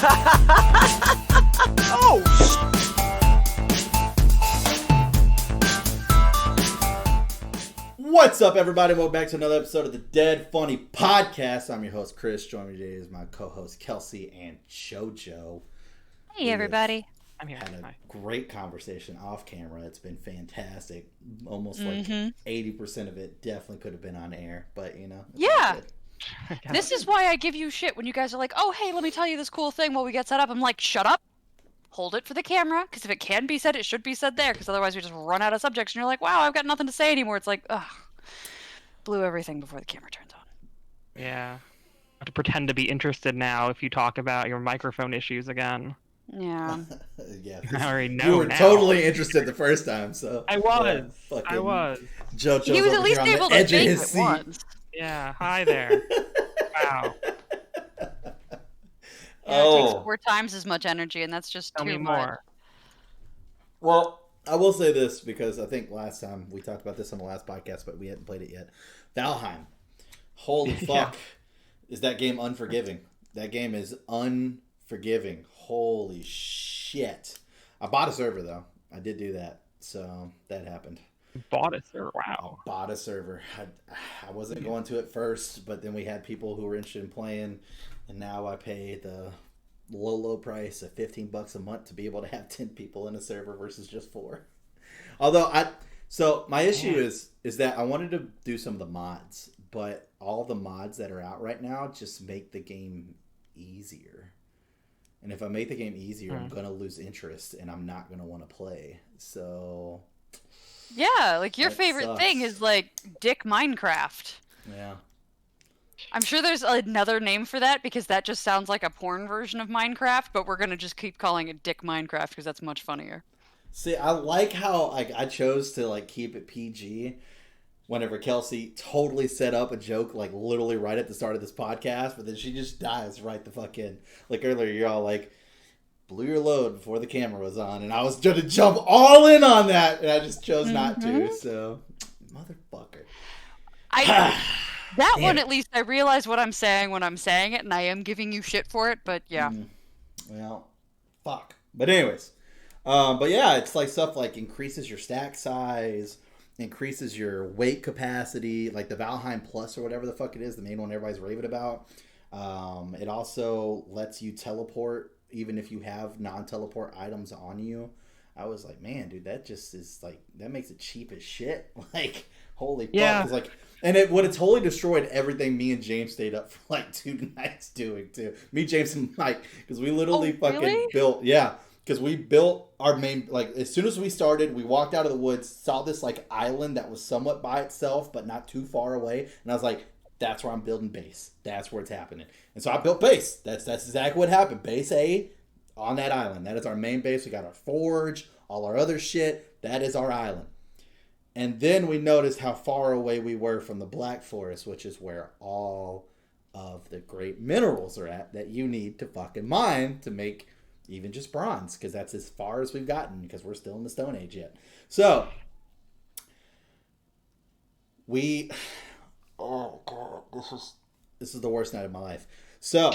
Oh, What's up, everybody? Welcome back to another episode of the Dead Funny Podcast. I'm your host, Chris. Joining me today is my co-host, Kelsey and JoJo. Hey, everybody. I'm here. Had a Hi. great conversation off camera. It's been fantastic. Almost like 80% of it definitely could have been on air, but you know. It's all Yeah. good. This is why I give you shit when you guys are like, oh, hey, let me tell you this cool thing while we get set up. I'm like, shut up. Hold it for the camera, because if it can be said, it should be said there, because otherwise we just run out of subjects, and you're like, wow, I've got nothing to say anymore. It's like, ugh. Blew everything before the camera turns on. Yeah. I have to pretend to be interested now if you talk about your microphone issues again. Yeah. Yeah. I already know You were now. totally interested the first time, so. I was. Yeah, I was. JoJo's He was over at least here on able the to edge of think his it seat. once. Yeah. Hi there. Wow. Yeah, it takes 4 times as much energy, and that's just Tell too me much. more. Well, I will say this because I think last time we talked about this on the last podcast, but we hadn't played it yet. Valheim. Holy fuck. Is that game unforgiving? That game is unforgiving. Holy shit. I bought a server, though. I did do that. So that happened. Bought it, sir. Wow. I bought a server. I wasn't going to at first, but then we had people who were interested in playing, and now I pay the low price of $15 a month to be able to have 10 people in a server versus just 4. Although my issue is that I wanted to do some of the mods, but all the mods that are out right now just make the game easier. And if I make the game easier, I'm going to lose interest and I'm not going to want to play. So Yeah, like your That favorite sucks. thing is like Dick Minecraft. yeah. I'm sure there's another name for that because that just sounds like a porn version of Minecraft, but we're going to just keep calling it Dick Minecraft because that's much funnier. See, I like how I chose to keep it PG whenever Kelsey totally set up a joke literally right at the start of this podcast, but then she just dives right the fuck in. Like earlier, you're all like, blew your load before the camera was on, and I was going to jump all in on that, and I just chose not to, so motherfucker. That Damn one, it. at least, I realize what I'm saying when I'm saying it, and I am giving you shit for it, but yeah. Well, fuck. But anyways, but yeah, it's stuff increases your stack size, increases your weight capacity, like the Valheim Plus or whatever the fuck it is, the main one everybody's raving about. It also lets you teleport even if you have non-teleport items on you. I was like, man, dude, that just is that makes it cheap as shit. Holy fuck. Yeah. It's and it would have totally destroyed everything me and James stayed up for 2 nights doing too. Me, James, and Mike, because we literally really? built, because we built our main, as soon as we started, we walked out of the woods, saw this island that was somewhat by itself, but not too far away, and I was like, that's where I'm building base. That's where it's happening. And so I built base. That's exactly what happened. Base A on that island. That is our main base. We got our forge, all our other shit. That is our island. And then we noticed how far away we were from the Black Forest, which is where all of the great minerals are at that you need to fucking mine to make even just bronze, because that's as far as we've gotten, because we're still in the Stone Age yet. So oh god, this is the worst night of my life. So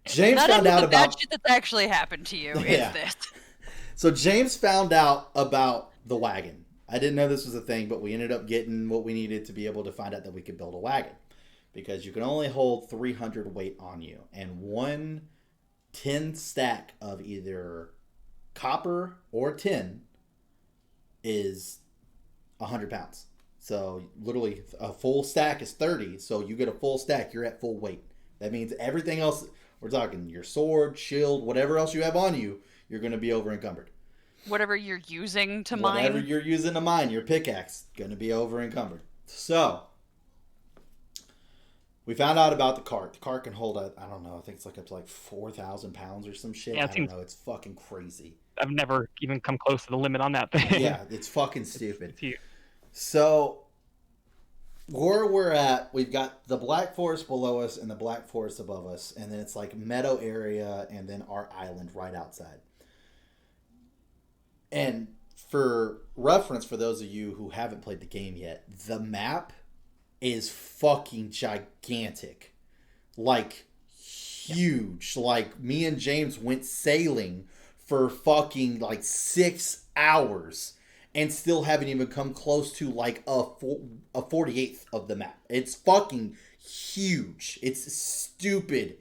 James None found of out the about bad shit that's actually happened to you Yeah. is this. So James found out about the wagon. I didn't know this was a thing, but we ended up getting what we needed to be able to find out that we could build a wagon. Because you can only hold 300 weight on you. And one 10 stack of either copper or tin is 100 pounds. So literally a full stack is 30. So you get a full stack, you're at full weight. That means everything else, we're talking your sword, shield, whatever else you have on you, you're going to be over encumbered. Whatever you're using to Whatever mine. you're using to mine, your pickaxe, going to be over encumbered. So we found out about the cart. The cart can hold, I don't know, I think it's up to 4,000 pounds or some shit. Yeah, I don't know. It's fucking crazy. I've never even come close to the limit on that thing. Yeah, it's fucking stupid. It's huge. So where we're at, we've got the Black Forest below us and the Black Forest above us, and then it's meadow area, and then our island right outside. And for reference, for those of you who haven't played the game yet, the map is fucking gigantic. huge. Like, me and James went sailing for fucking like 6 hours and still haven't even come close to like a 48th of the map. It's fucking huge. It's stupid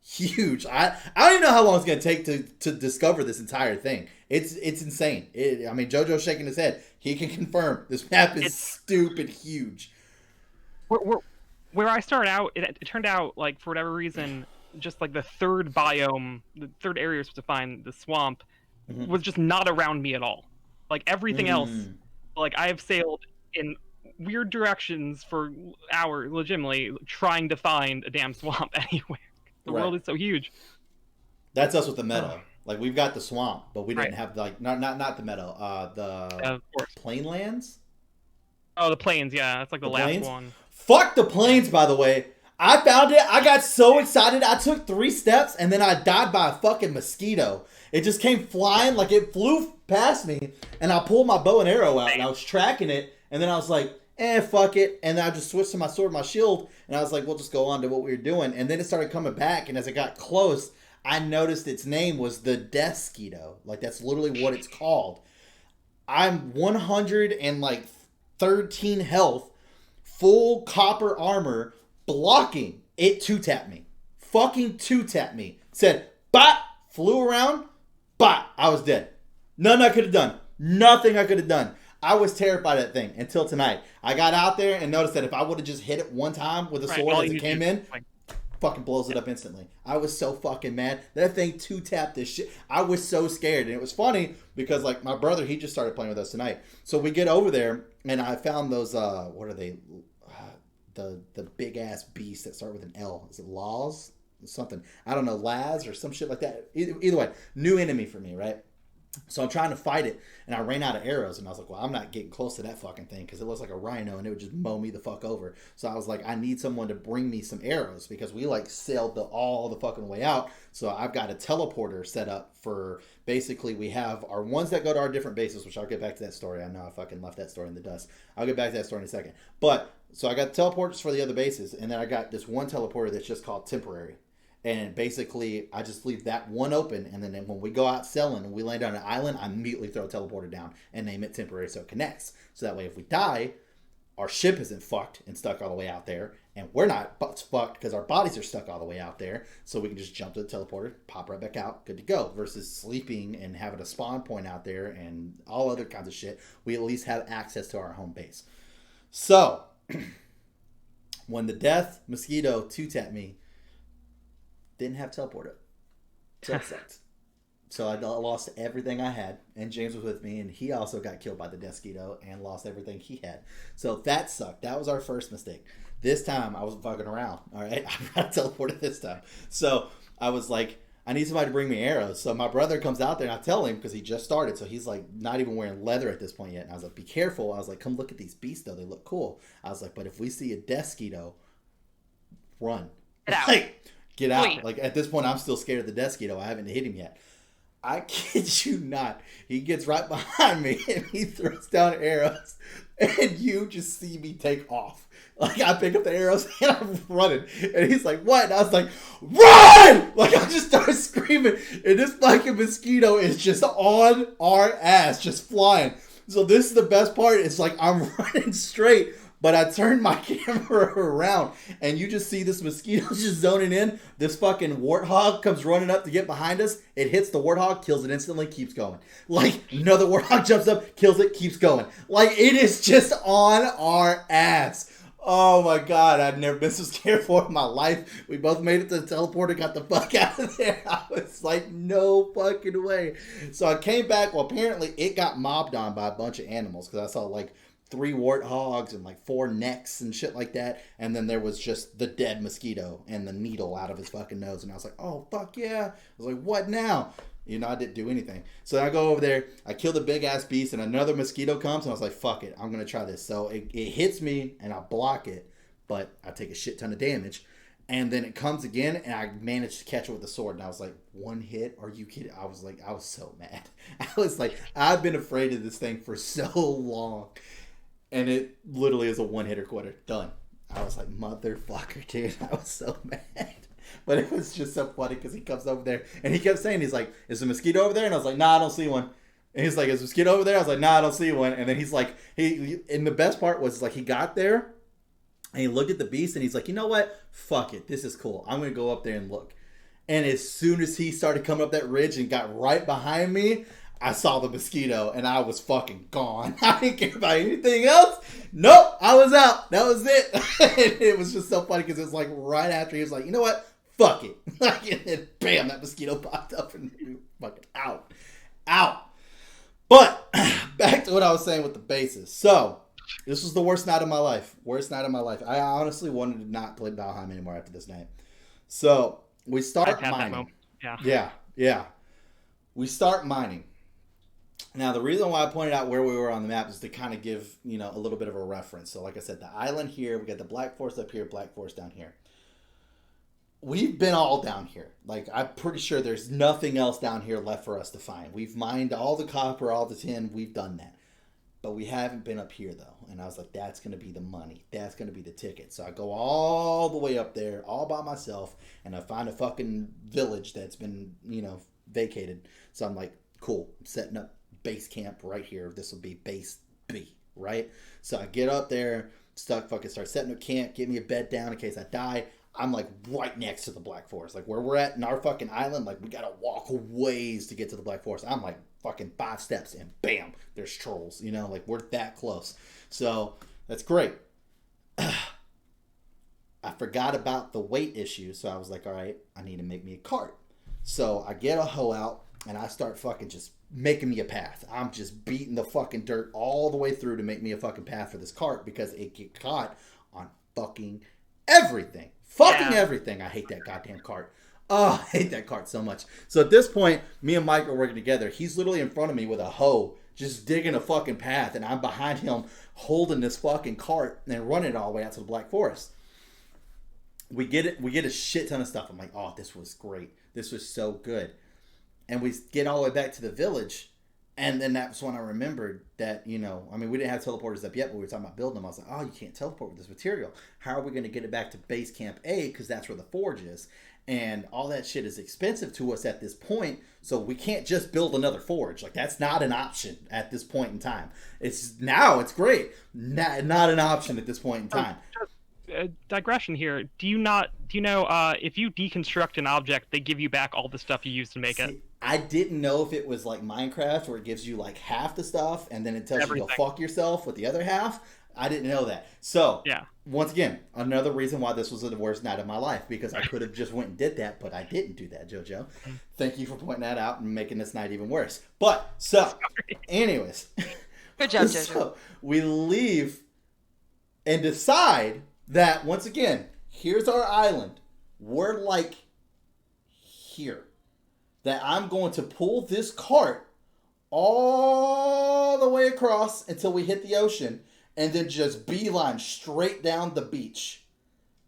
huge. I don't even know how long it's gonna take to discover this entire thing. It's insane. I mean, JoJo's shaking his head. He can confirm this map is stupid huge. Where I started out, it turned out like for whatever reason, just like the third biome, the third area to find the swamp, was just not around me at all. Like everything else, like I have sailed in weird directions for hours, legitimately trying to find a damn swamp anywhere. The world is so huge. That's us with the meadow. Like we've got the swamp, but we didn't have like not the meadow. The plainlands. Oh, the plains. Yeah, that's like the last plains? one. Fuck the plains, by the way. I found it. I got so excited. I took 3 steps and then I died by a fucking mosquito. It just came flying, like it flew past me, and I pulled my bow and arrow out and I was tracking it, and then I was like, fuck it. And then I just switched to my sword, my shield, and I was like, we'll just go on to what we were doing. And then it started coming back, and as it got close, I noticed its name was the Deathsquito. Like that's literally what it's called. I'm 113 health, full copper armor, blocking. It 2-tapped me. Fucking 2-tapped me. Said, bot, flew around, bot. I was dead. Nothing I could have done. Nothing I could have done. I was terrified of that thing until tonight. I got out there and noticed that if I would have just hit it one time with a sword as it came in, fucking blows it up instantly. I was so fucking mad. That thing 2-tapped this shit. I was so scared. And it was funny because like my brother, he just started playing with us tonight. So we get over there and I found those, what are they? The big ass beasts that start with an L. Is it Laws? Something. I don't know, Laz or some shit like that. Either way, new enemy for me, right? So I'm trying to fight it, and I ran out of arrows, and I was like, well, I'm not getting close to that fucking thing because it looks like a rhino, and it would just mow me the fuck over. So I was like, I need someone to bring me some arrows because we, like, sailed all the fucking way out. So I've got a teleporter set up for, basically, we have our ones that go to our different bases, which I'll get back to that story. I know I fucking left that story in the dust. I'll get back to that story in a second. But, so I got teleporters for the other bases, and then I got this one teleporter that's just called temporary. And basically, I just leave that one open, and then when we go out selling and we land on an island, I immediately throw a teleporter down and name it temporary so it connects. So that way, if we die, our ship isn't fucked and stuck all the way out there, and we're not fucked because our bodies are stuck all the way out there. So we can just jump to the teleporter, pop right back out, good to go. Versus sleeping and having a spawn point out there and all other kinds of shit. We at least have access to our home base. So, when the death mosquito 2-tapped me, didn't have teleporter. So it sucked. So I lost everything I had, and James was with me, and he also got killed by the Deathsquito and lost everything he had. So that sucked. That was our first mistake. This time, I wasn't fucking around, all right? I got teleported this time. So I was like, I need somebody to bring me arrows. So my brother comes out there, and I tell him, because he just started, so he's like not even wearing leather at this point yet. And I was like, be careful. I was like, come look at these beasts, though. They look cool. I was like, but if we see a Deathsquito, run. Get out. Get out. Wait. Like, at this point, I'm still scared of the Deathsquito. I haven't hit him yet. I kid you not. He gets right behind me, and he throws down arrows, and you just see me take off. Like, I pick up the arrows, and I'm running. And he's like, what? And I was like, run! Like, I just started screaming, and this fucking mosquito is just on our ass, just flying. So this is the best part. It's like, I'm running straight, but I turned my camera around, and you just see this mosquito just zoning in. This fucking warthog comes running up to get behind us. It hits the warthog, kills it instantly, keeps going. Like, another warthog jumps up, kills it, keeps going. Like, it is just on our ass. Oh my god, I've never been so scared for in my life. We both made it to the teleporter, got the fuck out of there. I was like, no fucking way. So I came back. Well, apparently it got mobbed on by a bunch of animals because I saw like 3 warthogs and like 4 necks and shit like that. And then there was just the dead mosquito and the needle out of his fucking nose. And I was like, oh, fuck yeah. I was like, what now? You know, I didn't do anything. So I go over there, I kill the big ass beast, and another mosquito comes, and I was like, fuck it, I'm going to try this. So it hits me, and I block it, but I take a shit ton of damage. And then it comes again, and I managed to catch it with the sword. And I was like, 1 hit? Are you kidding? I was so mad. I was like, I've been afraid of this thing for so long. And it literally is a 1-hitter quitter. Done. I was like, motherfucker, dude. I was so mad. But it was just so funny because he comes over there and he kept saying, he's like, is the mosquito over there? And I was like, nah, I don't see one. And he's like, is the mosquito over there? I was like, nah, I don't see one. And then he's like, and the best part was like, he got there and he looked at the beast and he's like, you know what? Fuck it. This is cool. I'm going to go up there and look. And as soon as he started coming up that ridge and got right behind me, I saw the mosquito and I was fucking gone. I didn't care about anything else. Nope, I was out. That was it. And it was just so funny because it was like right after he was like, you know what? Fuck it. And then bam, that mosquito popped up and fucking out. But back to what I was saying with the bases. So this was the worst night of my life. I honestly wanted to not play Valheim anymore after this night. So we start mining. Yeah. We start mining. Now, the reason why I pointed out where we were on the map is to kind of give, a little bit of a reference. So, like I said, the island here, we got the Black Forest up here, Black Forest down here. We've been all down here. Like, I'm pretty sure there's nothing else down here left for us to find. We've mined all the copper, all the tin. We've done that. But we haven't been up here, though. And I was like, that's going to be the money. That's going to be the ticket. So I go all the way up there, all by myself, and I find a fucking village that's been, vacated. So I'm like, cool, I'm setting up base camp right here. This will be base B, right? So I get up there, start setting up camp, get me a bed down in case I die. I'm like right next to the Black Forest. Like where we're at in our fucking island, like we gotta walk ways to get to the Black Forest. I'm like fucking 5 steps and bam, there's trolls, like we're that close. So that's great. I forgot about the weight issue. So I was like, all right, I need to make me a cart. So I get a hoe out and I start fucking just making me a path. I'm just beating the fucking dirt all the way through to make me a fucking path for this cart because it get caught on fucking everything. Everything. I hate that goddamn cart. Oh, I hate that cart so much. So at this point, me and Mike are working together. He's literally in front of me with a hoe, just digging a fucking path, and I'm behind him holding this fucking cart and running it all the way out to the Black Forest. We get a shit ton of stuff. I'm like, oh, this was great. This was so good. And we get all the way back to the village. And then that's when I remembered that, we didn't have teleporters up yet, but we were talking about building them. I was like, oh, you can't teleport with this material. How are we going to get it back to base camp A? Because that's where the forge is. And all that shit is expensive to us at this point. So we can't just build another forge. Like, that's not an option at this point in time. It's great. Not an option at this point in time. Digression here. Do you know if you deconstruct an object, they give you back all the stuff you used to make it? I didn't know if it was like Minecraft where it gives you like half the stuff and then it tells you to go fuck yourself with the other half. I didn't know that. So, once again, another reason why this was the worst night of my life, because I could have just went and did that, but I didn't do that, JoJo. Thank you for pointing that out and making this night even worse. But, anyways. Good job, JoJo. So, we leave and decide that, once again, here's our island. We're like here. That I'm going to pull this cart all the way across until we hit the ocean and then just beeline straight down the beach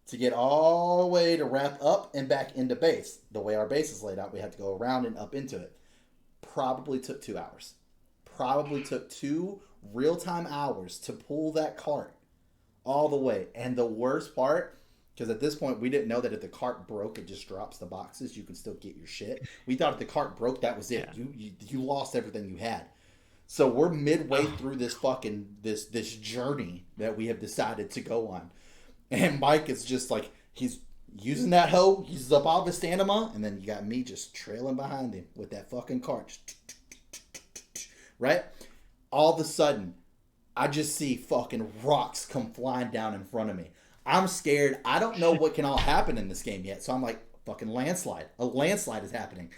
to get all the way to wrap up and back into base. The way our base is laid out, we have to go around and up into it. Probably took 2 hours. Probably took 2 real-time hours to pull that cart all the way. And the worst part, because at this point, we didn't know that if the cart broke, it just drops the boxes. You can still get your shit. We thought if the cart broke, that was it. Yeah. You lost everything you had. So we're midway through this fucking this journey that we have decided to go on. And Mike is just like, he's using that hoe, uses up all the stamina, and then you got me just trailing behind him with that fucking cart. Right? All of a sudden, I just see fucking rocks come flying down in front of me. I'm scared. I don't know what can all happen in this game yet. So I'm like, fucking landslide. A landslide is happening.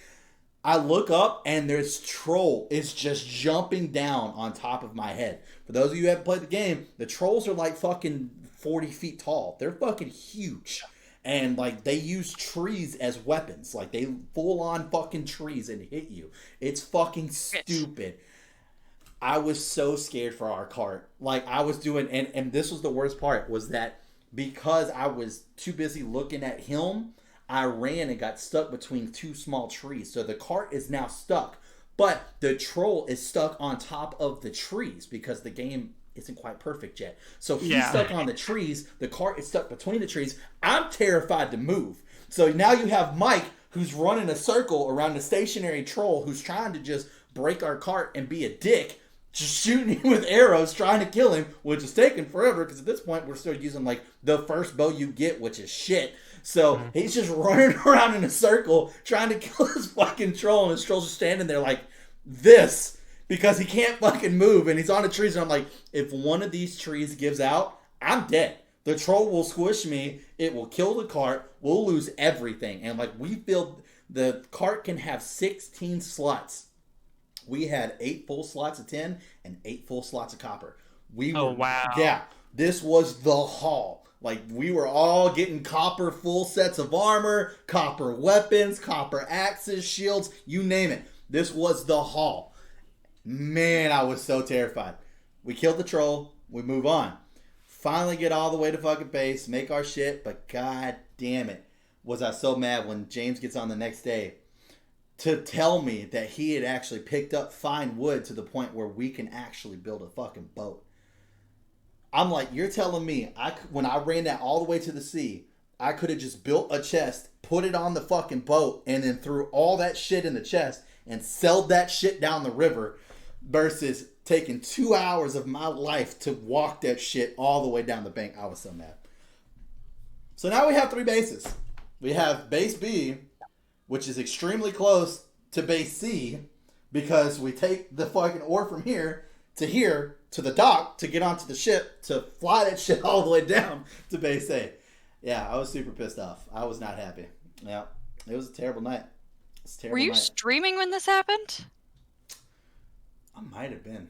I look up and there's troll. It's just jumping down on top of my head. For those of you who haven't played the game, the trolls are like fucking 40 feet tall. They're fucking huge. And like they use trees as weapons. Like they full on fucking trees and hit you. It's fucking stupid. I was so scared for our cart. Like I was doing, and this was the worst part, was that because I was too busy looking at him, I ran and got stuck between 2 small trees. So the cart is now stuck. But the troll is stuck on top of the trees because the game isn't quite perfect yet. So he's stuck on the trees. The cart is stuck between the trees. I'm terrified to move So now you have Mike, who's running a circle around the stationary troll, who's trying to just break our cart and be a dick, just shooting him with arrows, trying to kill him, which is taking forever, because at this point we're still using like the first bow you get, which is shit. So he's just running around in a circle trying to kill this fucking troll, and his troll's just standing there like this because he can't fucking move, and he's on the trees, and I'm like, if one of these trees gives out, I'm dead. The troll will squish me, it will kill the cart, we'll lose everything. And like, we filled, the cart can have 16 slots. We had 8 full slots of tin and 8 full slots of copper. Wow. Yeah, this was the haul. Like, we were all getting copper full sets of armor, copper weapons, copper axes, shields, you name it. This was the haul. Man, I was so terrified. We killed the troll, we move on. Finally get all the way to fucking base, make our shit, but god damn it, was I so mad when James gets on the next day to tell me that he had actually picked up fine wood to the point where we can actually build a fucking boat. I'm like, you're telling me when I ran that all the way to the sea, I could have just built a chest, put it on the fucking boat, and then threw all that shit in the chest and sold that shit down the river versus taking 2 hours of my life to walk that shit all the way down the bank. I was so mad. So now we have 3 bases. We have base B, which is extremely close to base C, because we take the fucking ore from here to the dock to get onto the ship to fly that shit all the way down to base A. Yeah, I was super pissed off. I was not happy. Yeah, it was a terrible night. Were you streaming when this happened? I might have been.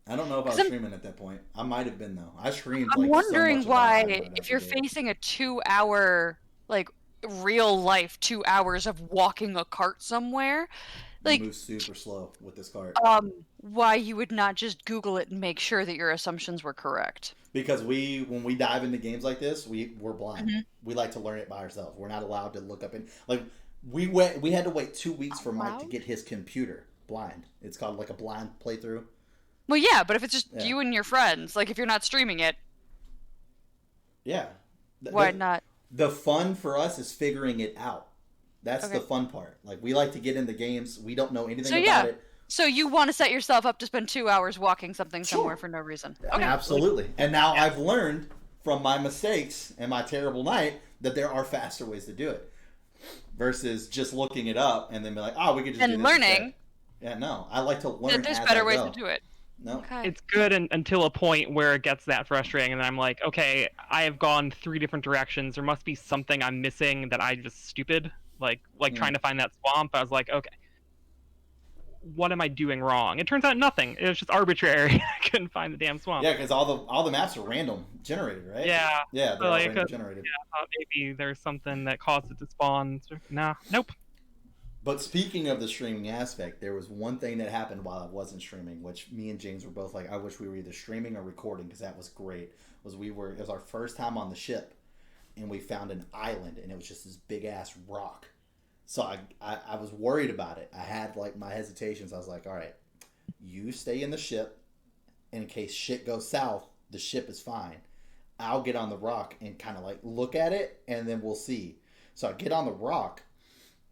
I don't know if I was streaming at that point. I might have been, though. I streamed. I'm wondering why, if you're facing a 2-hour, like, real life 2 hours of walking a cart somewhere, like, move super slow with this cart. Why you would not just Google it and make sure that your assumptions were correct? Because when we dive into games like this, we're blind. Mm-hmm. We like to learn it by ourselves. We're not allowed to look up in, like, we had to wait 2 weeks for Mike to get his computer blind. It's called like a blind playthrough. Well, yeah, but if it's just you and your friends, like if you're not streaming it, why not? The fun for us is figuring it out. That's the fun part. Like, we like to get into games. We don't know anything about it. So you want to set yourself up to spend 2 hours walking something somewhere for no reason. Okay. Absolutely. And now I've learned from my mistakes and my terrible night that there are faster ways to do it. Versus just looking it up and then be like, oh, we could just do this. And learning. Yeah, no. I like to learn There's better ways to do it. No. Okay. It's good until a point where it gets that frustrating, and then I'm like, okay, I have gone 3 different directions. There must be something I'm missing that I'm just stupid. Like trying to find that swamp. I was like, okay, what am I doing wrong? It turns out nothing. It was just arbitrary. I couldn't find the damn swamp. Yeah, because all the maps are random generated, right? Yeah. Yeah, they're all random generated. Yeah, I thought maybe there's something that caused it to spawn. Nah, nope. But speaking of the streaming aspect, there was one thing that happened while I wasn't streaming, which me and James were both like, I wish we were either streaming or recording, because that was great. It was our first time on the ship, and we found an island, and it was just this big ass rock. So I was worried about it. I had like my hesitations. I was like, all right, you stay in the ship. In case shit goes south, the ship is fine. I'll get on the rock and kind of like look at it, and then we'll see. So I get on the rock,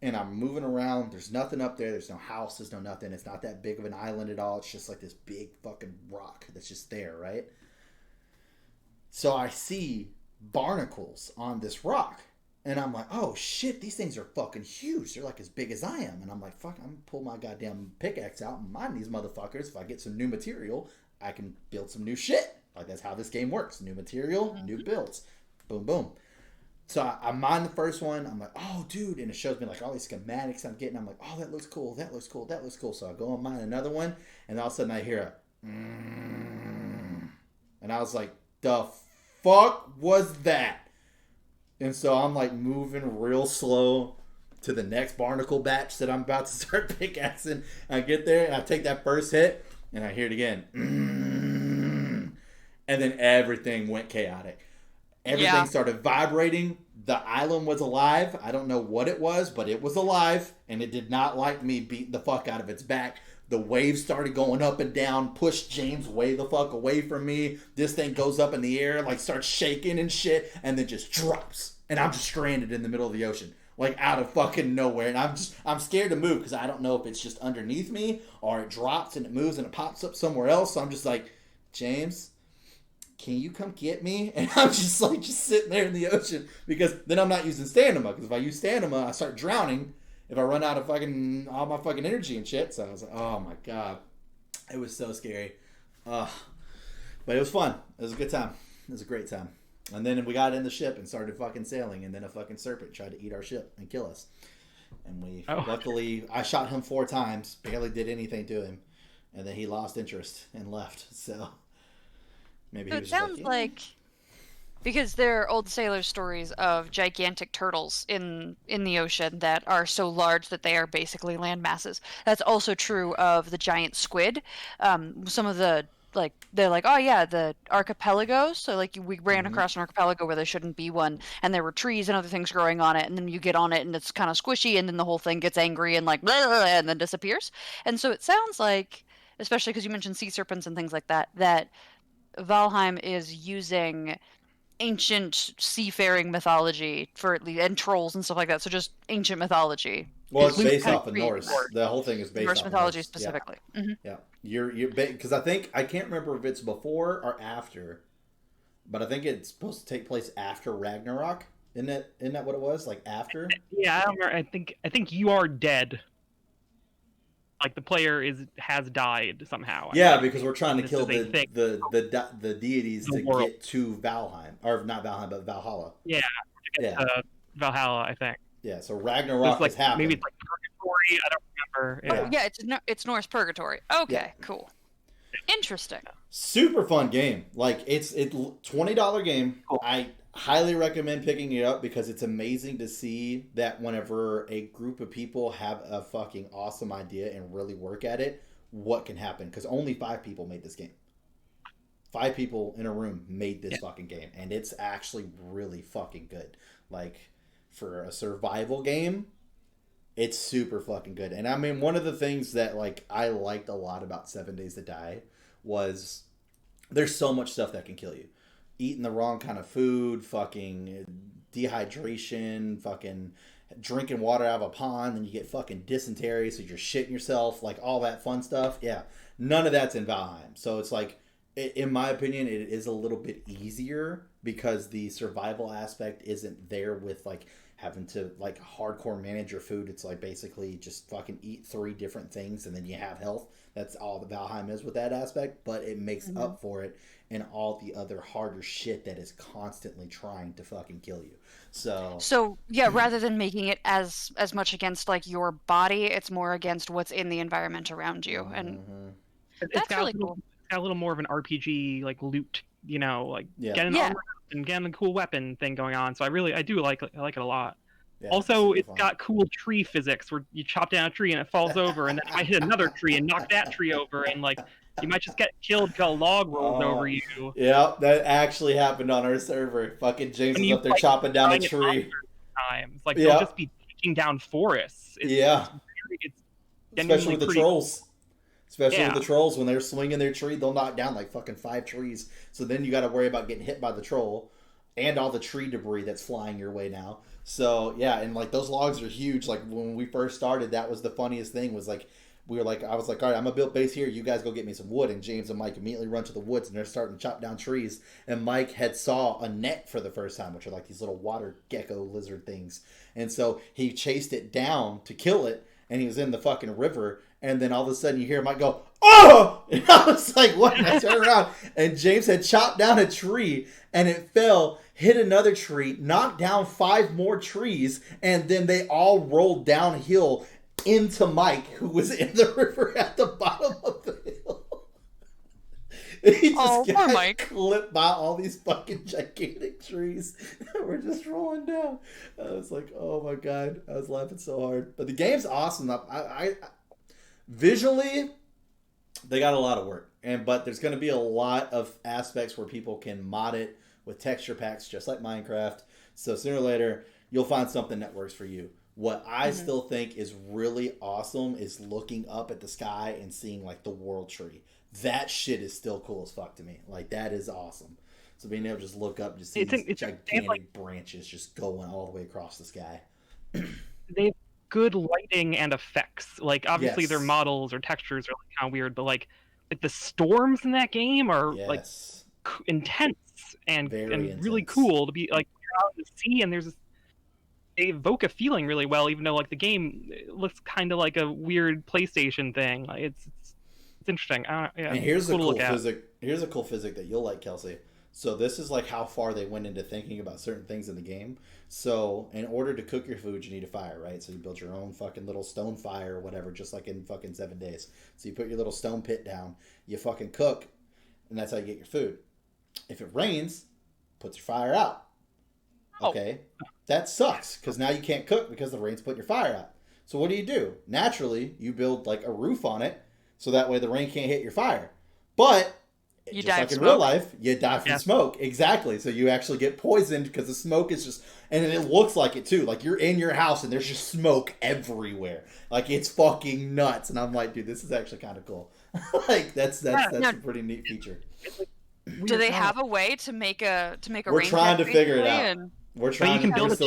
and I'm moving around. There's nothing up there. There's no house. There's no nothing. It's not that big of an island at all. It's just like this big fucking rock that's just there, right? So I see barnacles on this rock. And I'm like, oh shit, these things are fucking huge. They're like as big as I am. And I'm like, fuck, I'm gonna pull my goddamn pickaxe out and mine these motherfuckers. If I get some new material, I can build some new shit. Like, that's how this game works. New material, new builds. Boom, boom. So I mine the first one. I'm like, oh, dude. And it shows me like all these schematics I'm getting. I'm like, oh, that looks cool. That looks cool. That looks cool. So I go and mine another one. And all of a sudden I hear a and I was like, the fuck was that? And so I'm like moving real slow to the next barnacle batch that I'm about to start pickaxing. I get there and I take that first hit and I hear it again. And then everything went chaotic. Everything started vibrating. The island was alive. I don't know what it was, but it was alive. And it did not like me beating the fuck out of its back. The waves started going up and down, pushed James way the fuck away from me. This thing goes up in the air, like starts shaking and shit, and then just drops. and I'm just stranded in the middle of the ocean, like out of fucking nowhere. And I'm scared to move because I don't know if it's just underneath me or it drops and it moves and it pops up somewhere else. So I'm just like, James, can you come get me? And I'm just sitting there in the ocean because then I'm not using stamina. Because if I use stamina, I start drowning if I run out of fucking all my fucking energy and shit. So I was like, oh my god, it was so scary. But it was fun. It was a good time. It was a great time. And then we got in the ship and started fucking sailing, and then a fucking serpent tried to eat our ship and kill us. And luckily, I shot him 4 times, barely did anything to him, and then he lost interest and left. So maybe So he it was sounds yeah. like because there are old sailor stories of gigantic turtles in the ocean that are so large that they are basically land masses. That's also true of the giant squid. Some of the they're like, oh yeah, the archipelagos. So like we ran across an archipelago where there shouldn't be one, and there were trees and other things growing on it, and then you get on it and it's kind of squishy, and then the whole thing gets angry and like blah, blah, blah, and then disappears. And so it sounds like, especially because you mentioned sea serpents and things like that, that Valheim is using ancient seafaring mythology for at least, and trolls and stuff like that. So just ancient mythology. Well, it's based kind of off of creating Norse. more The whole thing is based Norse off of mythology Norse. specifically. Yeah. Yeah. You're because I can't remember if it's before or after, but I think it's supposed to take place after Ragnarok. Isn't that what it was? Like after? Yeah, I don't remember. I think you are dead. Like the player has died somehow. Yeah, because we're trying to This kill is a thing. the deities The to world. get to Valheim, or not Valheim, but Valhalla. Yeah, to get to Valhalla, I think. Yeah. So It's Ragnarok like has happened. maybe it's like purgatory. I don't remember. Oh yeah, it's Norse purgatory. Okay, cool, interesting. Super fun game. Like it's $20 game. Cool. I highly recommend picking it up because it's amazing to see that whenever a group of people have a fucking awesome idea and really work at it, what can happen. Because only 5 people made this game. 5 people in a room made this fucking game, and it's actually really fucking good. Like for a survival game, it's super fucking good. And I mean, one of the things that like I liked a lot about 7 Days to Die was there's so much stuff that can kill you. Eating the wrong kind of food, fucking dehydration, fucking drinking water out of a pond, and you get fucking dysentery, so you're shitting yourself, like all that fun stuff. Yeah, none of that's in Valheim. So it's like, in my opinion, it is a little bit easier because the survival aspect isn't there with like having to like hardcore manage your food. It's like basically just fucking eat 3 different things and then you have health. That's all the Valheim is with that aspect, but it makes up for it in all the other harder shit that is constantly trying to fucking kill you. So yeah, rather than making it as much against like your body, it's more against what's in the environment around you, and that's really cool. It's got a little more of an RPG like loot, like get an armor and get a cool weapon thing going on. So I do like it a lot. Yeah, also, it's got cool tree physics where you chop down a tree and it falls over, and then I hit another tree and knock that tree over, and like you might just get killed because a log rolls over you. Yeah, that actually happened on our server. Fucking James is up there chopping down a tree. Times like they'll just be taking down forests. It's especially with the trolls. Especially with the trolls, when they're swinging their tree, they'll knock down like fucking 5 trees. So then you got to worry about getting hit by the troll and all the tree debris that's flying your way now. So yeah, and like those logs are huge. Like when we first started, that was the funniest thing. Was like I was like, all right, I'm gonna build base here. You guys go get me some wood. And James and Mike immediately run to the woods and they're starting to chop down trees. And Mike had saw a net for the first time, which are like these little water gecko lizard things. And so he chased it down to kill it. And he was in the fucking river. And then all of a sudden you hear Mike go, oh! And I was like, what? And I turned around and James had chopped down a tree and it fell, hit another tree, knocked down 5 more trees, and then they all rolled downhill into Mike, who was in the river at the bottom of the hill. He just got Mike. clipped by all these fucking gigantic trees. We're just rolling down. I was like, oh my god. I was laughing so hard. But the game's awesome. I visually, they got a lot of work. But there's going to be a lot of aspects where people can mod it with texture packs, just like Minecraft. So sooner or later, you'll find something that works for you. What I still think is really awesome is looking up at the sky and seeing like the world tree. That shit is still cool as fuck to me. Like that is awesome. So being able to just look up and just see these gigantic branches just going all the way across the sky. They have good lighting and effects. Like obviously their Yes. models or textures are like kind of weird, but like the storms in that game are like Yes. intense and Very really intense. cool to be like you're out in the sea and they evoke a feeling really well, even though like the game looks kind of like a weird PlayStation thing. Like it's interesting. Yeah, And it's cool to look at. Here's a cool physic that you'll like, Kelsey. So this is like how far they went into thinking about certain things in the game. So in order to cook your food, you need a fire, right? So you build your own fucking little stone fire or whatever, just like in fucking 7 days. So you put your little stone pit down, you fucking cook, and that's how you get your food. If it rains, puts your fire out. Okay, that sucks because now you can't cook because the rain's putting your fire out. So what do? Naturally, you build like a roof on it so that way the rain can't hit your fire. But You just die like of in real smoke. life, you die from smoke. Exactly. So you actually get poisoned because the smoke is just, and it looks like it too. Like you're in your house and there's just smoke everywhere. Like it's fucking nuts. And I'm like, dude, this is actually kind of cool. Like that's a pretty neat feature. Do they have a way to make a We're rain trying to check, figure it basically, out. and- We're still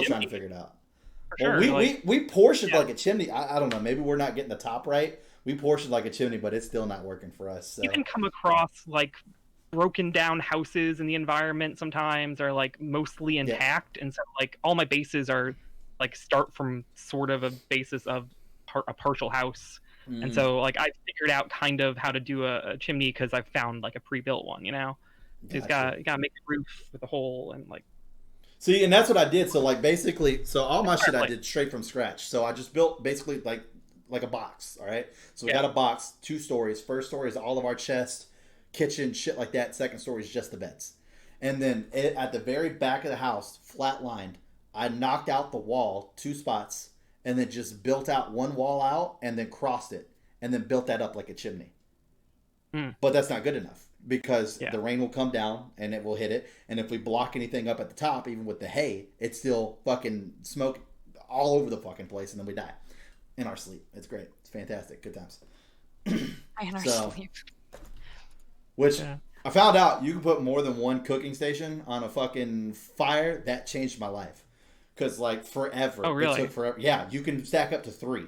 trying to figure it out. For Well, sure. we portioned like a chimney. I don't know. Maybe we're not getting the top right. We portioned like a chimney, but it's still not working for us. So. You can come across like broken down houses in the environment sometimes are like mostly intact, and so like all my bases are like start from sort of a basis of a partial house, and so like I figured out kind of how to do a chimney because I found like a pre-built one. You know, you gotta make a roof with a hole and like. See, and that's what I did. So like basically, so all my shit I did straight from scratch. So I just built basically like a box. All right. So we got a box, 2 stories. First story is all of our chest, kitchen, shit like that. Second story is just the beds. And then at the very back of the house, flat lined, I knocked out the wall 2 spots and then just built out one wall out and then crossed it and then built that up like a chimney. But that's not good enough because the rain will come down and it will hit it. And if we block anything up at the top, even with the hay, it's still fucking smoke all over the fucking place and then we die in our sleep. It's great. It's fantastic. Good times. In our sleep. Which I found out you can put more than one cooking station on a fucking fire. That changed my life. Because like forever. Oh, really? It took forever. Yeah, you can stack up to 3.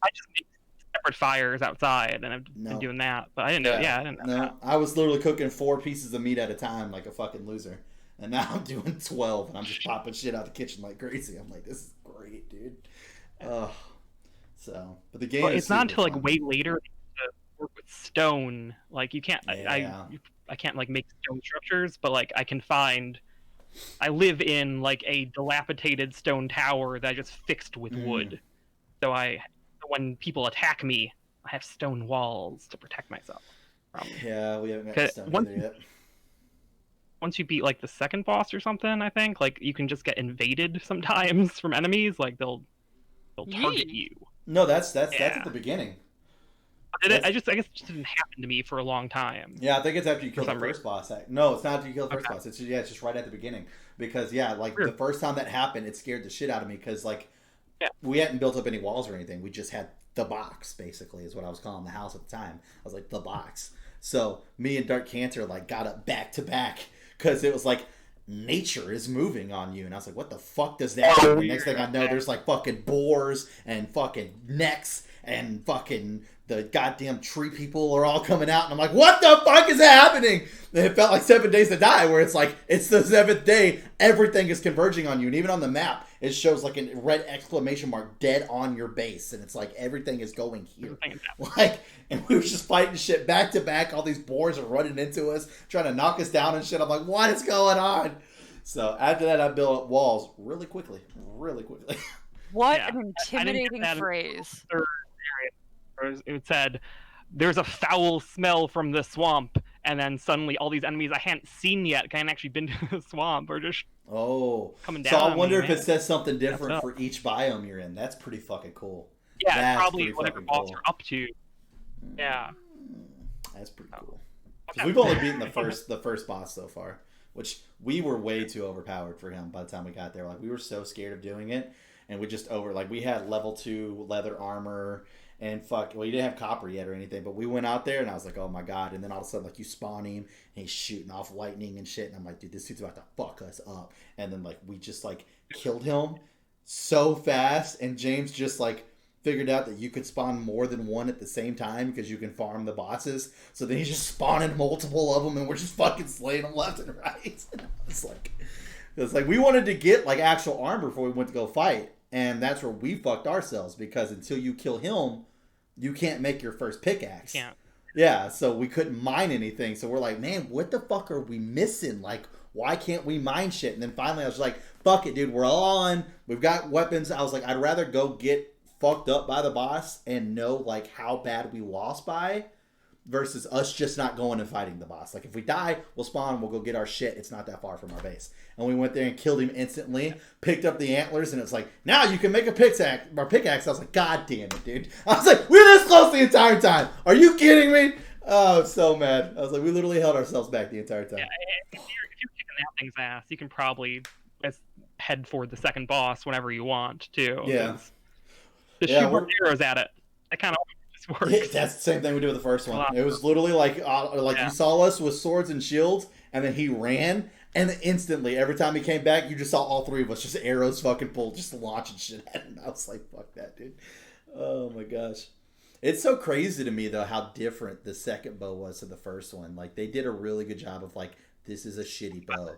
I just make separate fires outside, and I've been doing that. But I didn't know. Yeah, I didn't know that. I was literally cooking 4 pieces of meat at a time like a fucking loser. And now I'm doing 12, and I'm just popping shit out of the kitchen like crazy. I'm like, this is great, dude. But the game. Well, is it's not until fun. like way later to work with stone. Like you can't. I can't like make stone structures, but like I can find. I live in like a dilapidated stone tower that I just fixed with wood. So when people attack me, I have stone walls to protect myself. Yeah, we haven't got stone either yet. Once you beat like the second boss or something, I think like you can just get invaded sometimes from enemies. Like they'll target you. No, that's at the beginning. I guess it just didn't happen to me for a long time. Yeah, I think it's after you kill the first boss. No, it's not after you kill the first boss. It's just right at the beginning. Because the first time that happened, it scared the shit out of me because we hadn't built up any walls or anything. We just had the box, basically, is what I was calling the house at the time. I was like, the box. So me and Dark Cancer like got up back to back because it was like nature is moving on you, and I was like, what the fuck does that mean? The next thing I know, there's like fucking boars and fucking necks and fucking the goddamn tree people are all coming out, and I'm like, what the fuck is happening? And it felt like 7 Days to Die, where it's like, it's the 7th day, everything is converging on you, and even on the map, it shows like a red exclamation mark dead on your base, and it's like, everything is going here. Like, and we were just fighting shit back to back, all these boars are running into us, trying to knock us down and shit. I'm like, what is going on? So after that, I built up walls really quickly. What an intimidating phrase. It said, there's a foul smell from the swamp, and then suddenly all these enemies I hadn't seen yet, I hadn't actually been to the swamp, are just coming down. So I wonder if it says something different for each biome you're in. That's pretty fucking cool. Yeah, that's probably whatever boss you're up to. Yeah. That's pretty cool. We've only beaten the first boss so far, which we were way too overpowered for him by the time we got there. Like, we were so scared of doing it. and we just we had level 2 leather armor. And you didn't have copper yet or anything, but we went out there and I was like, oh my god. And then all of a sudden, like, you spawn him and he's shooting off lightning and shit. And I'm like, dude, this dude's about to fuck us up. And then, like, we just, like, killed him so fast. And James just, like, figured out that you could spawn more than one at the same time because you can farm the bosses. So then he's just spawning multiple of them and we're just fucking slaying them left and right. And it's like, we wanted to get, like, actual armor before we went to go fight. And that's where we fucked ourselves because until you kill him, you can't make your first pickaxe. Can't. Yeah, so we couldn't mine anything. So we're like, man, what the fuck are we missing? Like, why can't we mine shit? And then finally I was like, fuck it, dude. We're all on. We've got weapons. I was like, I'd rather go get fucked up by the boss and know, like, how bad we lost by versus us just not going and fighting the boss. Like, if we die, we'll spawn, we'll go get our shit. It's not that far from our base. And we went there and killed him instantly, picked up the antlers, and it's like, now you can make a pickaxe. I was like, god damn it, dude. I was like, we're this close the entire time. Are you kidding me? Oh, I was so mad. I was like, we literally held ourselves back the entire time. Yeah, if you're kicking that thing's ass, you can probably head for the second boss whenever you want, too. Yeah. Just shoot more arrows at it. That kind of just works. Yeah, that's the same thing we did with the first one. It was literally like you saw us with swords and shields, and then he ran, and then instantly, every time he came back, you just saw all three of us just arrows fucking pulled, just launching shit at him. I was like, fuck that, dude. Oh my gosh. It's so crazy to me, though, how different the second bow was to the first one. Like, they did a really good job of, like, this is a shitty bow.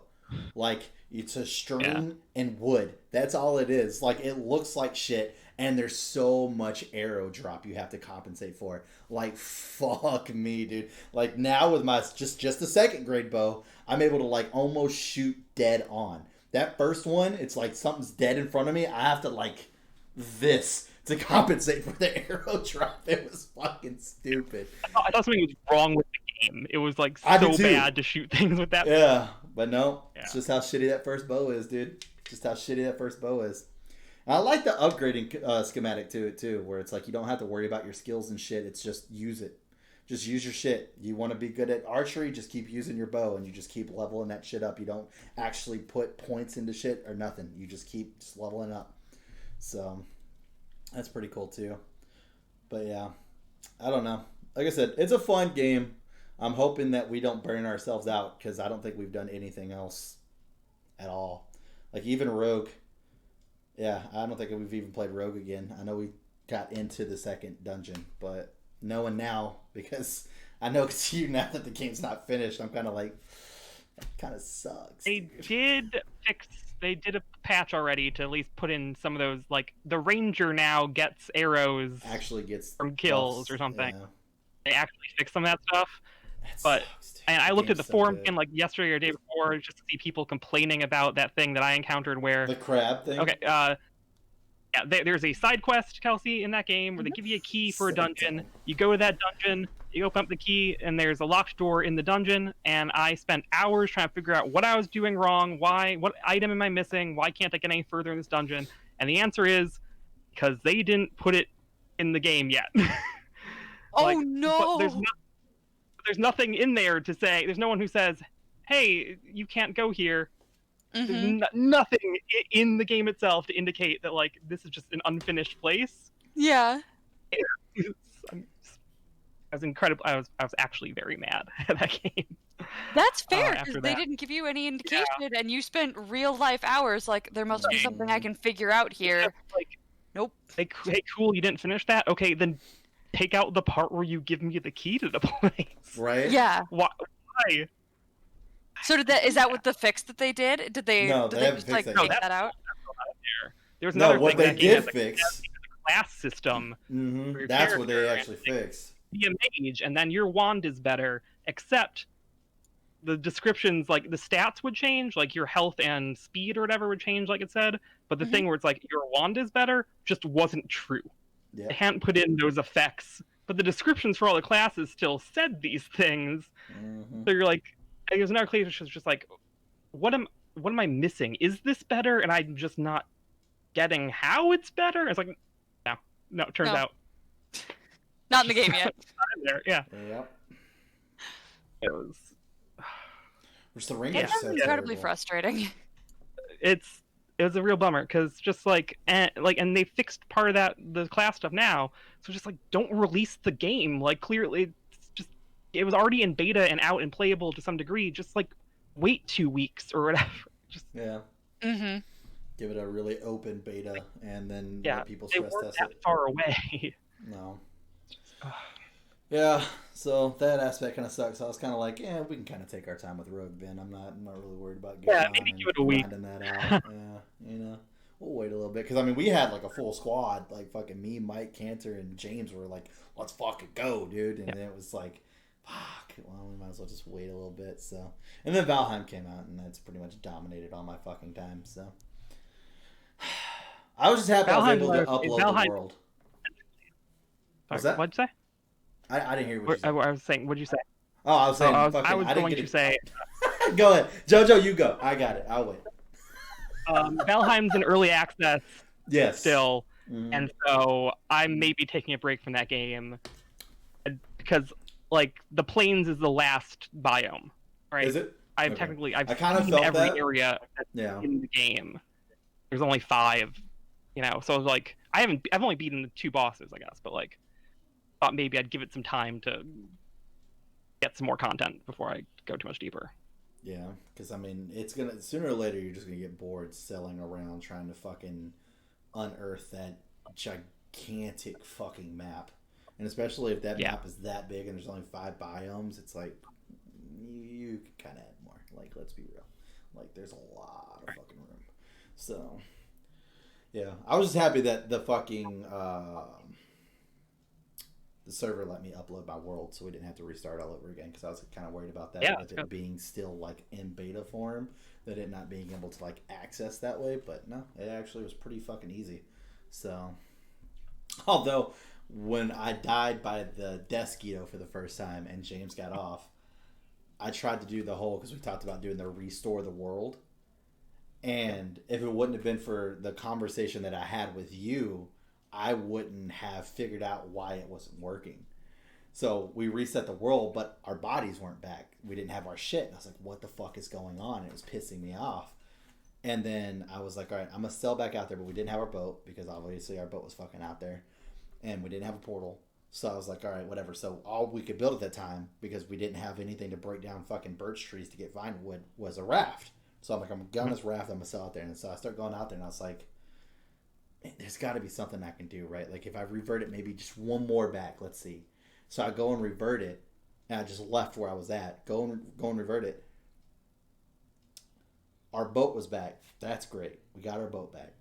Like, it's a string and wood. That's all it is. Like, it looks like shit, and there's so much arrow drop you have to compensate for. Like, fuck me, dude. Like, now with my just the second grade bow, I'm able to, like, almost shoot dead on. That first one, it's like something's dead in front of me. I have to, like, this to compensate for the arrow drop. It was fucking stupid. I thought something was wrong with the game. It was, like, so bad to shoot things with that. Yeah, but no. Yeah. It's just how shitty that first bow is, dude. Just how shitty that first bow is. And I like the upgrading schematic to it, too, where it's like you don't have to worry about your skills and shit. It's just use it. Just use your shit. You want to be good at archery, just keep using your bow, and you just keep leveling that shit up. You don't actually put points into shit or nothing. You just keep just leveling up. So that's pretty cool, too. But, yeah. I don't know. Like I said, it's a fun game. I'm hoping that we don't burn ourselves out, because I don't think we've done anything else at all. Like, even Rogue. Yeah, I don't think we've even played Rogue again. I know we got into the second dungeon, but knowing now, because I know it's you now that the game's not finished, I'm kind of like, that kind of sucks. They did a patch already to at least put in some of those, like, the ranger now gets arrows. Actually gets from kills or something. Yeah. They actually fixed some of that stuff. But and I looked at the forum again, like, yesterday or the day before, just to see people complaining about that thing that I encountered where the crab thing. Okay, yeah, there's a side quest, Kelsey, in that game where they give you a key for a dungeon. You go to that dungeon, you open up the key, and there's a locked door in the dungeon. And I spent hours trying to figure out what I was doing wrong, what item am I missing, why can't I get any further in this dungeon? And the answer is because they didn't put it in the game yet. Oh no! But there's nothing in there to say. There's no one who says, "Hey, you can't go here." Mm-hmm. There's nothing in the game itself to indicate that, like, this is just an unfinished place. Yeah. I was incredible. I was actually very mad at that game. That's fair, because they didn't give you any indication, and you spent real life hours. Like, there must be something I can figure out here. Like, nope. Hey, cool, you didn't finish that? Okay, then take out the part where you give me the key to the place. Right? Yeah. Why? So is that what the fix that they did? Did they? No, did they just haven't like fixed take that out? There's another what thing they did fix. A class system. Mm-hmm. That's what they actually fixed. Be a mage, and then your wand is better. Except the descriptions, like the stats would change, like your health and speed or whatever would change, like it said. But the thing where it's like your wand is better just wasn't true. Yeah. They hadn't put in those effects, but the descriptions for all the classes still said these things. Mm-hmm. So you're like, there's another class that's just like, what am I missing? Is this better? And I'm just not getting how it's better. It's like, no. It turns out, not in the game yet. Not in there. Yeah. Yep. It was. Which the ranger It's incredibly frustrating. It's It was a real bummer because just and they fixed part of the class stuff now. So just don't release the game. Clearly, it was already in beta and out and playable to some degree. Just wait 2 weeks or whatever. Just yeah. Mm-hmm. Give it a really open beta and then yeah, let people they stress weren't test that it. far away. No. Yeah, so that aspect kind of sucks. So I was kind of like, yeah, we can kind of take our time with Rogue Ben. I'm not really worried about getting on maybe and give it a week. grinding that out. Yeah, we'll wait a little bit because I mean we had a full squad, fucking me, Mike, Cantor, and James were like, let's fucking go, dude. And then it was like, fuck. Well, we might as well just wait a little bit. So, and then Valheim came out, and that's pretty much dominated all my fucking time. So, I was just happy I was able to upload the world. What's that? What'd you say? I didn't hear what you said. I was saying, what'd you say? Oh, I was saying. I was going to say. Go ahead, JoJo. You go. I got it. I'll wait. Valheim's in early access. Yes. Still, and so I'm maybe taking a break from that game because the plains is the last biome, right? Is it? I've kind of seen felt every that. area in the game. There's only 5, so I was I've only beaten the 2 bosses, I guess, but thought maybe I'd give it some time to get some more content before I go too much deeper. Yeah, because I mean, it's gonna sooner or later you're just gonna get bored selling around trying to fucking unearth that gigantic fucking map, and especially if that map is that big and there's only 5 biomes, it's like you can kind of add more. Let's be real, there's a lot of fucking room. So yeah, I was just happy that the fucking the server let me upload my world so we didn't have to restart all over again because I was kind of worried about that with it being still in beta form, that it not being able to access that way. But no, it actually was pretty fucking easy. So although when I died by the Desquito for the first time and James got off, I tried to do the whole, because we talked about doing the restore the world, and if it wouldn't have been for the conversation that I had with you, I wouldn't have figured out why it wasn't working. So we reset the world, but our bodies weren't back. We didn't have our shit. And I was like, what the fuck is going on? And it was pissing me off. And then I was like, all right, I'm going to sail back out there. But we didn't have our boat because obviously our boat was fucking out there. And we didn't have a portal. So I was like, all right, whatever. So all we could build at that time, because we didn't have anything to break down fucking birch trees to get vine wood, was a raft. So I'm like, I'm going to this raft. I'm going to sail out there. And so I start going out there and I was like, there's got to be something I can do, right? If I revert it maybe just one more back, let's see. So I go and revert it, and I just left where I was at. Go and revert it. Our boat was back. That's great. We got our boat back.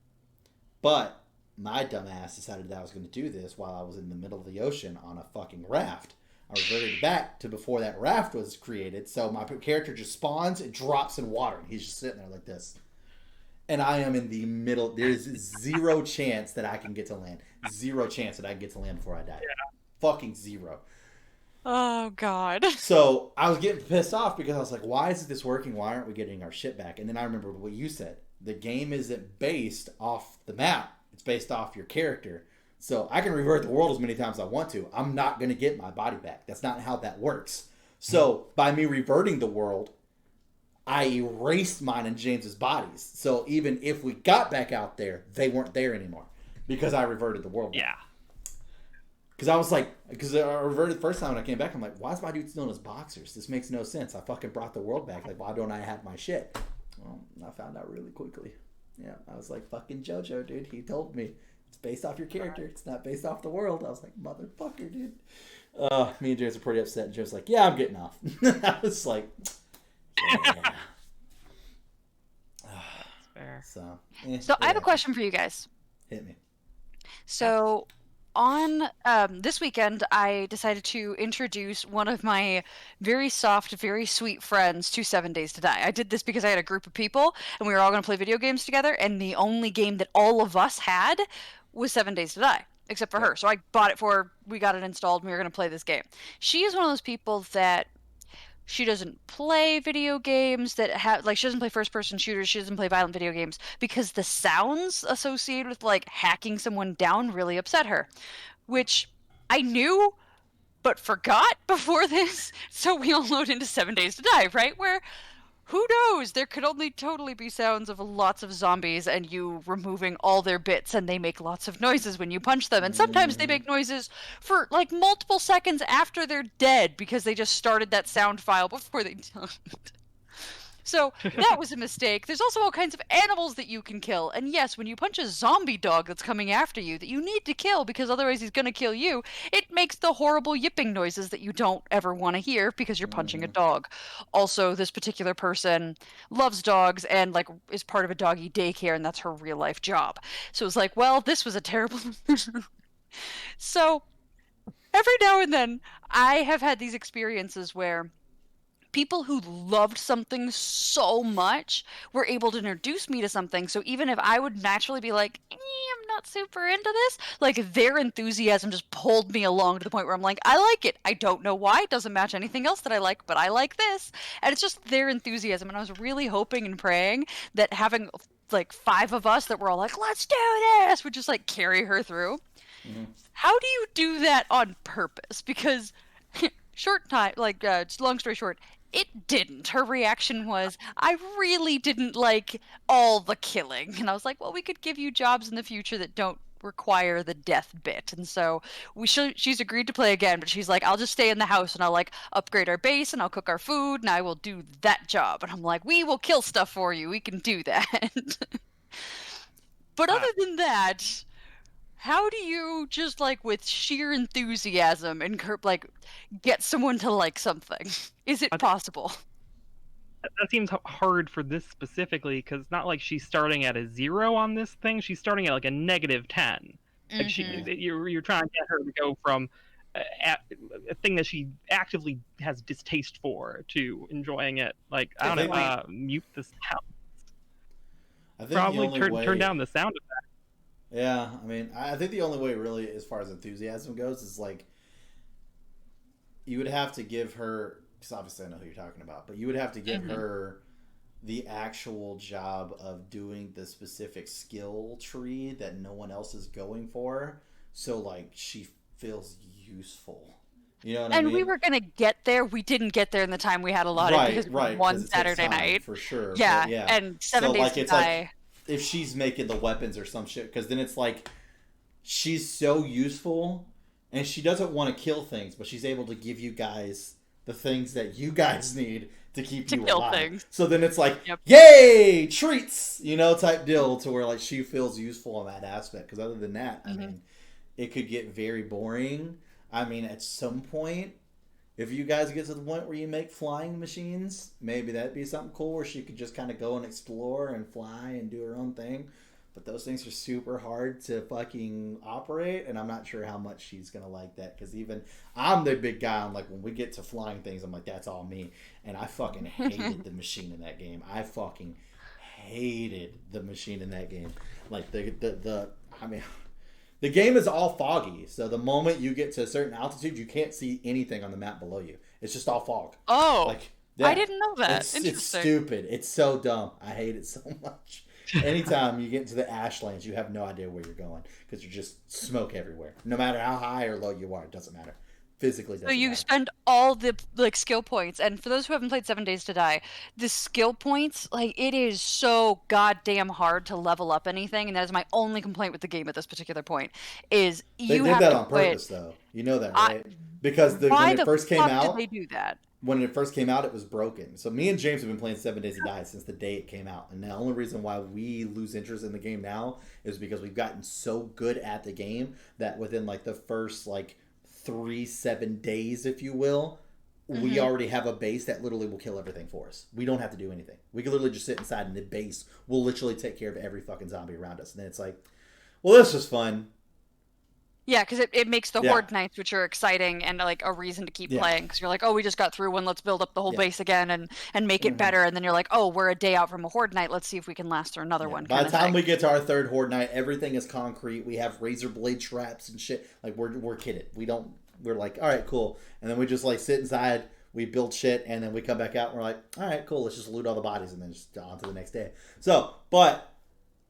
But my dumbass decided that I was going to do this while I was in the middle of the ocean on a fucking raft. I reverted back to before that raft was created, so my character just spawns and drops in water, and he's just sitting there like this. And I am in the middle. There's zero chance that I can get to land. Zero chance that I can get to land before I die. Yeah. Fucking zero. Oh, God. So I was getting pissed off because I was like, why isn't this working? Why aren't we getting our shit back? And then I remembered what you said. The game isn't based off the map. It's based off your character. So I can revert the world as many times as I want to. I'm not going to get my body back. That's not how that works. So by me reverting the world, I erased mine and James's bodies. So even if we got back out there, they weren't there anymore because I reverted the world. Yeah. Because I was like, because I reverted the first time when I came back, I'm like, why is my dude still in his boxers? This makes no sense. I fucking brought the world back. Why don't I have my shit? Well, I found out really quickly. Yeah, I was like, fucking JoJo, dude. He told me it's based off your character. It's not based off the world. I was like, motherfucker, dude. Me and James are pretty upset. And James was like, yeah, I'm getting off. I was like, yeah. Fair. So I have a question for you guys. Hit me. So on this weekend, I decided to introduce one of my very soft, very sweet friends to 7 Days to Die. I did this because I had a group of people, and we were all going to play video games together, and the only game that all of us had was 7 Days to Die, except for her. So I bought it we got it installed, and we were going to play this game. She is one of those people that she doesn't play video games that have, she doesn't play first-person shooters, she doesn't play violent video games, because the sounds associated with, hacking someone down really upset her. Which I knew, but forgot before this, so we all load into 7 Days to Die, right? Where who knows? There could only totally be sounds of lots of zombies and you removing all their bits, and they make lots of noises when you punch them. And sometimes they make noises for like multiple seconds after they're dead because they just started that sound file before they died. So that was a mistake. There's also all kinds of animals that you can kill. And yes, when you punch a zombie dog that's coming after you that you need to kill because otherwise he's going to kill you, it makes the horrible yipping noises that you don't ever want to hear because you're punching a dog. Also, this particular person loves dogs and like is part of a doggy daycare, and that's her real life job. So it's like, well, this was a terrible So every now and then I have had these experiences where people who loved something so much were able to introduce me to something. So even if I would naturally be like, I'm not super into this, like their enthusiasm just pulled me along to the point where I'm like, I like it. I don't know why. It doesn't match anything else that I like, but I like this. And it's just their enthusiasm. And I was really hoping and praying that having like 5 of us that were all like, let's do this, would just like carry her through. Mm-hmm. How do you do that on purpose? Because short time, like, long story short, it didn't. Her reaction was, I really didn't like all the killing. And I was like, well, we could give you jobs in the future that don't require the death bit. And so she's agreed to play again, but she's like, I'll just stay in the house and I'll like upgrade our base and I'll cook our food and I will do that job. And I'm like, we will kill stuff for you. We can do that. But other than that, how do you just like with sheer enthusiasm and like get someone to like something? Is it possible? That seems hard for this specifically because it's not like she's starting at a 0 on this thing. She's starting at like a -10. Like you're trying to get her to go from a thing that she actively has distaste for to enjoying it. Like I don't know, mute the sound. I think Probably turn down the sound effect. Yeah, I mean, I think the only way really, as far as enthusiasm goes, is like you would have to give her, because obviously I know who you're talking about, but you would have to give her the actual job of doing the specific skill tree that no one else is going for, so like she feels useful. You know what I mean? And we were gonna get there. We didn't get there in the time we had allotted because one Saturday night for sure. Yeah, but yeah. and 7 days to die. Like, if she's making the weapons or some shit, because then it's like she's so useful and she doesn't want to kill things, but she's able to give you guys the things that you guys need to keep you alive. Things. So then it's like, yay, treats, type deal, to where like she feels useful in that aspect. Because other than that, I mean, it could get very boring. I mean, at some point, if you guys get to the point where you make flying machines, maybe that'd be something cool where she could just kind of go and explore and fly and do her own thing. But those things are super hard to fucking operate, and I'm not sure how much she's going to like that. Because even I'm the big guy. I'm like, when we get to flying things, I'm like, that's all me. And I fucking hated the machine in that game. I fucking hated the machine in that game. Like, I mean... The game is all foggy, so the moment you get to a certain altitude, you can't see anything on the map below you. It's just all fog. Oh, like, yeah, I didn't know that. It's stupid. It's so dumb. I hate it so much. Anytime you get into the ashlands, you have no idea where you're going because there's just smoke everywhere. No matter how high or low you are, it doesn't matter. Physically doesn't matter. So you spend all the like skill points, and for those who haven't played 7 Days to Die, the skill points, like it is so goddamn hard to level up anything, and that is my only complaint with the game at this particular point. Is you they did that on purpose, though. You know that, right? Because when it first came out, did they do that? When it first came out, it was broken. So me and James have been playing 7 Days to Die since the day it came out, and the only reason why we lose interest in the game now is because we've gotten so good at the game that within like the first 3-7 days, if you will, we already have a base that literally will kill everything for us. We don't have to do anything. We can literally just sit inside, and the base will literally take care of every fucking zombie around us. And then it's like, well, this is fun. Yeah, because it makes the Horde Nights, which are exciting and like a reason to keep playing. Because you're like, oh, we just got through one, let's build up the whole base again and make it better. And then you're like, oh, we're a day out from a Horde Night, let's see if we can last through another one. By the time we get to our third Horde Night, everything is concrete. We have razor blade traps and shit. Like we're kidding. We're like, all right, cool. And then we just like sit inside, we build shit, and then we come back out and we're like, all right, cool, let's just loot all the bodies and then just on to the next day. So, but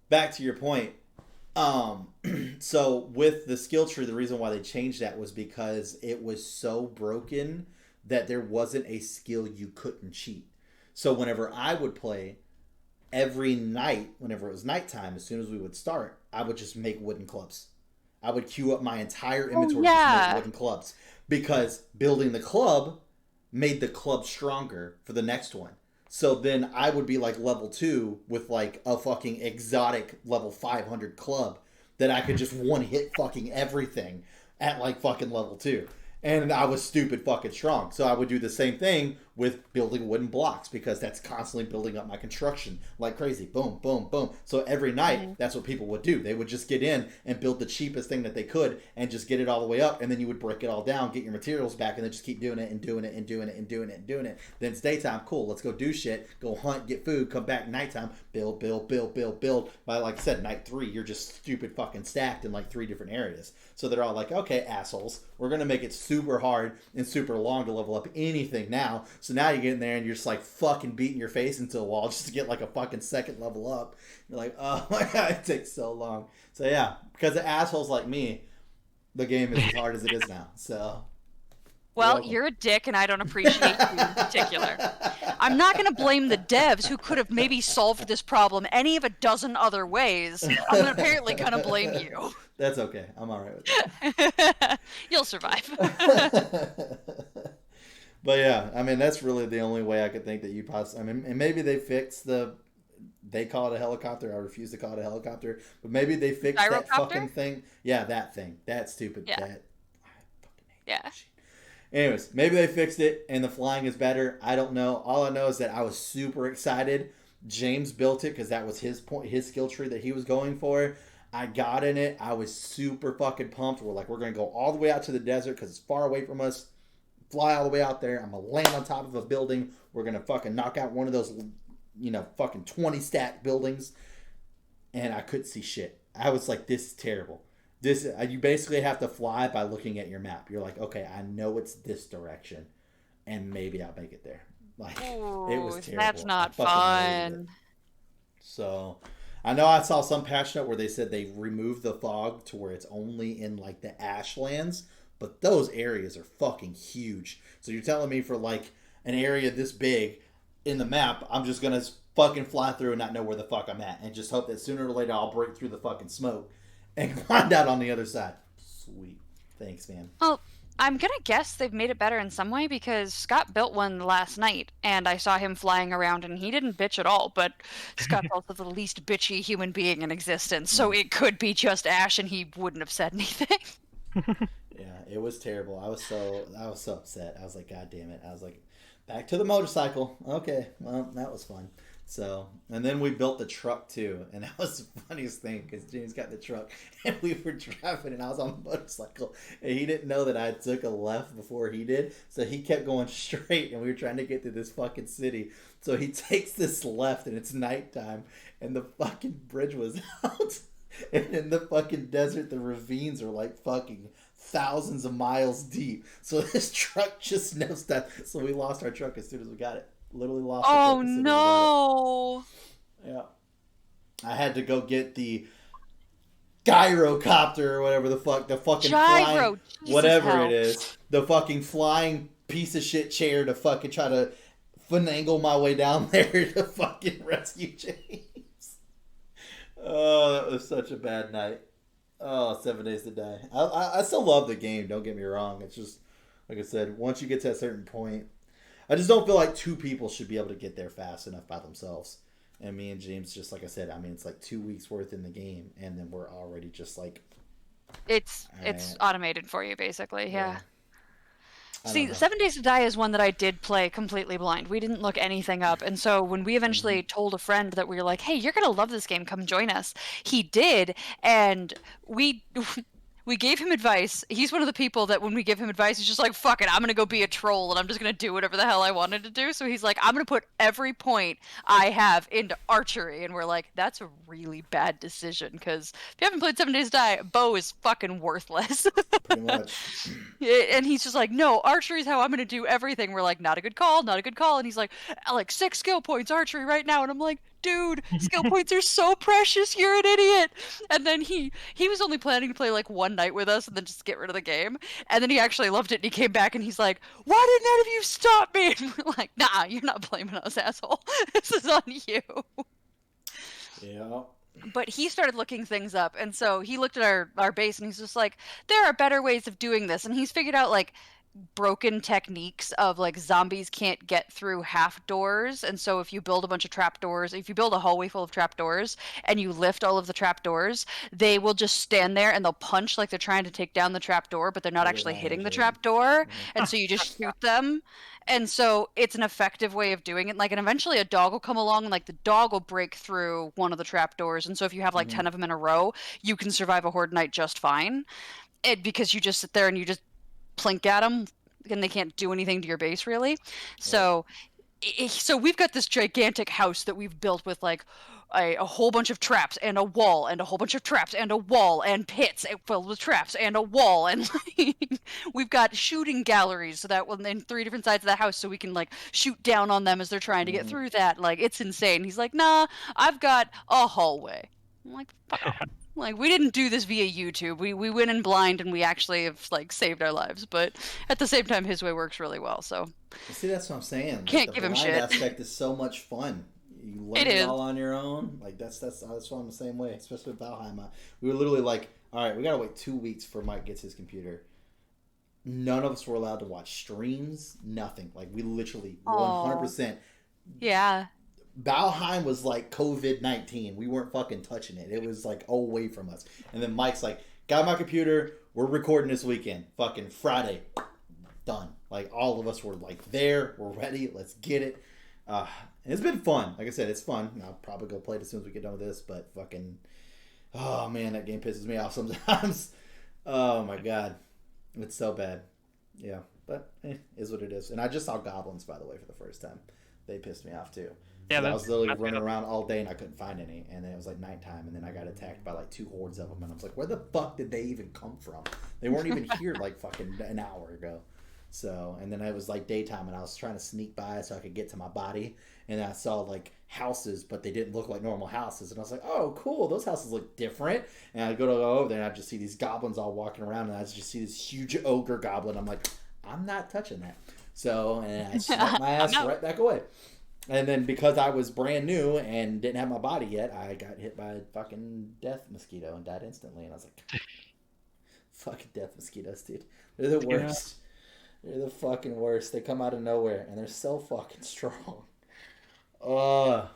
back to your point. So with the skill tree, the reason why they changed that was because it was so broken that there wasn't a skill you couldn't cheat. So whenever I would play, every night, whenever it was nighttime, as soon as we would start, I would just make wooden clubs. I would queue up my entire inventory just to make wooden clubs. Because building the club made the club stronger for the next one. So then I would be like level 2 with like a fucking exotic level 500 club that I could just one hit fucking everything at like fucking level 2. And I was stupid fucking strong. So I would do the same thing with building wooden blocks because that's constantly building up my construction like crazy. Boom, boom, boom. So every night, that's what people would do. They would just get in and build the cheapest thing that they could and just get it all the way up. And then you would break it all down, get your materials back, and then just keep doing it and doing it and doing it and doing it and doing it. Then it's daytime. Cool. Let's go do shit. Go hunt, get food, come back nighttime. Build, build, build, build, build. By, like I said, night 3, you're just stupid fucking stacked in like 3 different areas. So they're all like, okay, assholes, we're going to make it super hard and super long to level up anything now. So now you get in there and you're just like fucking beating your face into a wall just to get like a fucking second level up. You're like, oh my god, it takes so long. So yeah, because of assholes like me, the game is as hard as it is now. So. Well, you're a dick, and I don't appreciate you in particular. I'm not going to blame the devs who could have maybe solved this problem any of a dozen other ways. I'm apparently going to blame you. That's okay. I'm all right with that. You'll survive. But yeah, I mean, that's really the only way I could think that you possibly... I mean, and maybe they fixed the... They call it a helicopter. I refuse to call it a helicopter. But maybe they fixed that fucking thing. Yeah, that thing. That stupid... Yeah. I fucking hate yeah. that shit. Anyways, maybe they fixed it and the flying is better. I don't know. All I know is that I was super excited. James built it because that was his skill tree that he was going for. I got in it. I was super fucking pumped. We're like, we're going to go all the way out to the desert because it's far away from us. Fly all the way out there. I'm going to land on top of a building. We're going to fucking knock out one of those, fucking 20 stack buildings. And I couldn't see shit. I was like, this is terrible. You basically have to fly by looking at your map. You're like, okay, I know it's this direction, and maybe I'll make it there. Like, it was terrible. That's not fun. So, I know I saw some patch note where they said they removed the fog to where it's only in like the ashlands, but those areas are fucking huge. So you're telling me for like an area this big in the map, I'm just gonna fucking fly through and not know where the fuck I'm at, and just hope that sooner or later I'll break through the fucking smoke and climb out on the other side. Sweet. Thanks, man. Well, I'm going to guess they've made it better in some way because Scott built one last night and I saw him flying around and he didn't bitch at all, but Scott's also the least bitchy human being in existence, so it could be just Ash and he wouldn't have said anything. Yeah, it was terrible. I was so upset. I was like, God damn it. I was like, back to the motorcycle. Okay, well, that was fun. So, and then we built the truck too, and that was the funniest thing because James got the truck, and we were driving, and I was on the motorcycle, and he didn't know that I took a left before he did, so he kept going straight, and we were trying to get to this fucking city, so he takes this left, and it's nighttime, and the fucking bridge was out, and in the fucking desert, the ravines are like fucking thousands of miles deep, so this truck just knows that, so we lost our truck as soon as we got it. Literally lost. Oh no! Yeah, I had to go get the gyrocopter or whatever the fuck, the fucking flying, whatever it is, the fucking flying piece of shit chair to fucking try to finagle my way down there to fucking rescue James. Oh, that was such a bad night. Oh, 7 Days to Die. I still love the game. Don't get me wrong. It's just like I said. Once you get to a certain point. I just don't feel like 2 people should be able to get there fast enough by themselves. And me and James, just like I said, I mean, it's like 2 weeks worth in the game, and then we're already just like... It's automated for you, basically, yeah. See, 7 Days to Die is one that I did play completely blind. We didn't look anything up, and so when we eventually told a friend that we were like, hey, you're going to love this game, come join us, he did, and we gave him advice. He's one of the people that when we give him advice, he's just like, fuck it, I'm going to go be a troll and I'm just going to do whatever the hell I wanted to do. So he's like, I'm going to put every point I have into archery. And we're like, that's a really bad decision because if you haven't played 7 Days to Die, bow is fucking worthless. Pretty much. And he's just like, no, archery is how I'm going to do everything. We're like, not a good call, not a good call. And he's like 6 skill points archery right now. And I'm like, dude, skill points are so precious, you're an idiot. And then he was only planning to play like one night with us and then just get rid of the game. And then he actually loved it and he came back and he's like, why did none of you stop me? And we're like, nah, you're not blaming us, asshole. This is on you. Yeah. But he started looking things up, and so he looked at our base and he's just like, there are better ways of doing this. And he's figured out like broken techniques of like zombies can't get through half doors, and so if you build a bunch of trap doors, if you build a hallway full of trap doors and you lift all of the trap doors, they will just stand there and they'll punch like they're trying to take down the trap door, but they're not actually hitting the trap door. And so you just shoot them. And so it's an effective way of doing it. Like, and eventually a dog will come along and like the dog will break through one of the trap doors. And so if you have like 10 of them in a row, you can survive a horde night just fine. Because you just sit there and you just plink at them and they can't do anything to your base really. So we've got this gigantic house that we've built with like a whole bunch of traps and a wall and a whole bunch of traps and a wall and pits filled with traps and a wall, and like, we've got shooting galleries so that when in 3 different sides of the house so we can like shoot down on them as they're trying to get through that. Like, it's insane. He's like, nah, I've got a hallway. I'm like, fuck off. Like, we didn't do this via YouTube. We went in blind and we actually have like saved our lives. But at the same time, his way works really well. So see, that's what I'm saying. Can't like, give him blind shit. aspect is so much fun. You learn it all on your own. Like that's why I'm the same way. Especially with Valheim. We were literally like, all right, we gotta wait 2 weeks before Mike gets his computer. None of us were allowed to watch streams. Nothing. Like we literally 100%. Yeah. Valheim was like COVID-19. We weren't fucking touching it. It was like away from us. And then Mike's like, got my computer. We're recording this weekend. Fucking Friday. Done. Like all of us were like there. We're ready. Let's get it. And it's been fun. Like I said, it's fun. And I'll probably go play it as soon as we get done with this. But fucking, oh man, that game pisses me off sometimes. Oh my god. It's so bad. Yeah. But is what it is. And I just saw goblins, by the way, for the first time. They pissed me off too. Yeah, I was literally running around all day and I couldn't find any. And then it was like nighttime and then I got attacked by like 2 hordes of them. And I was like, where the fuck did they even come from? They weren't even here like fucking an hour ago. So, and then it was like daytime and I was trying to sneak by so I could get to my body. And I saw like houses, but they didn't look like normal houses. And I was like, oh, cool. Those houses look different. And I go over there and I just see these goblins all walking around and I just see this huge ogre goblin. I'm like, I'm not touching that. So, and I snuck my ass right back away. And then because I was brand new and didn't have my body yet, I got hit by a fucking death mosquito and died instantly. And I was like, fucking death mosquitoes, dude. They're the worst. Yeah. They're the fucking worst. They come out of nowhere and they're so fucking strong. But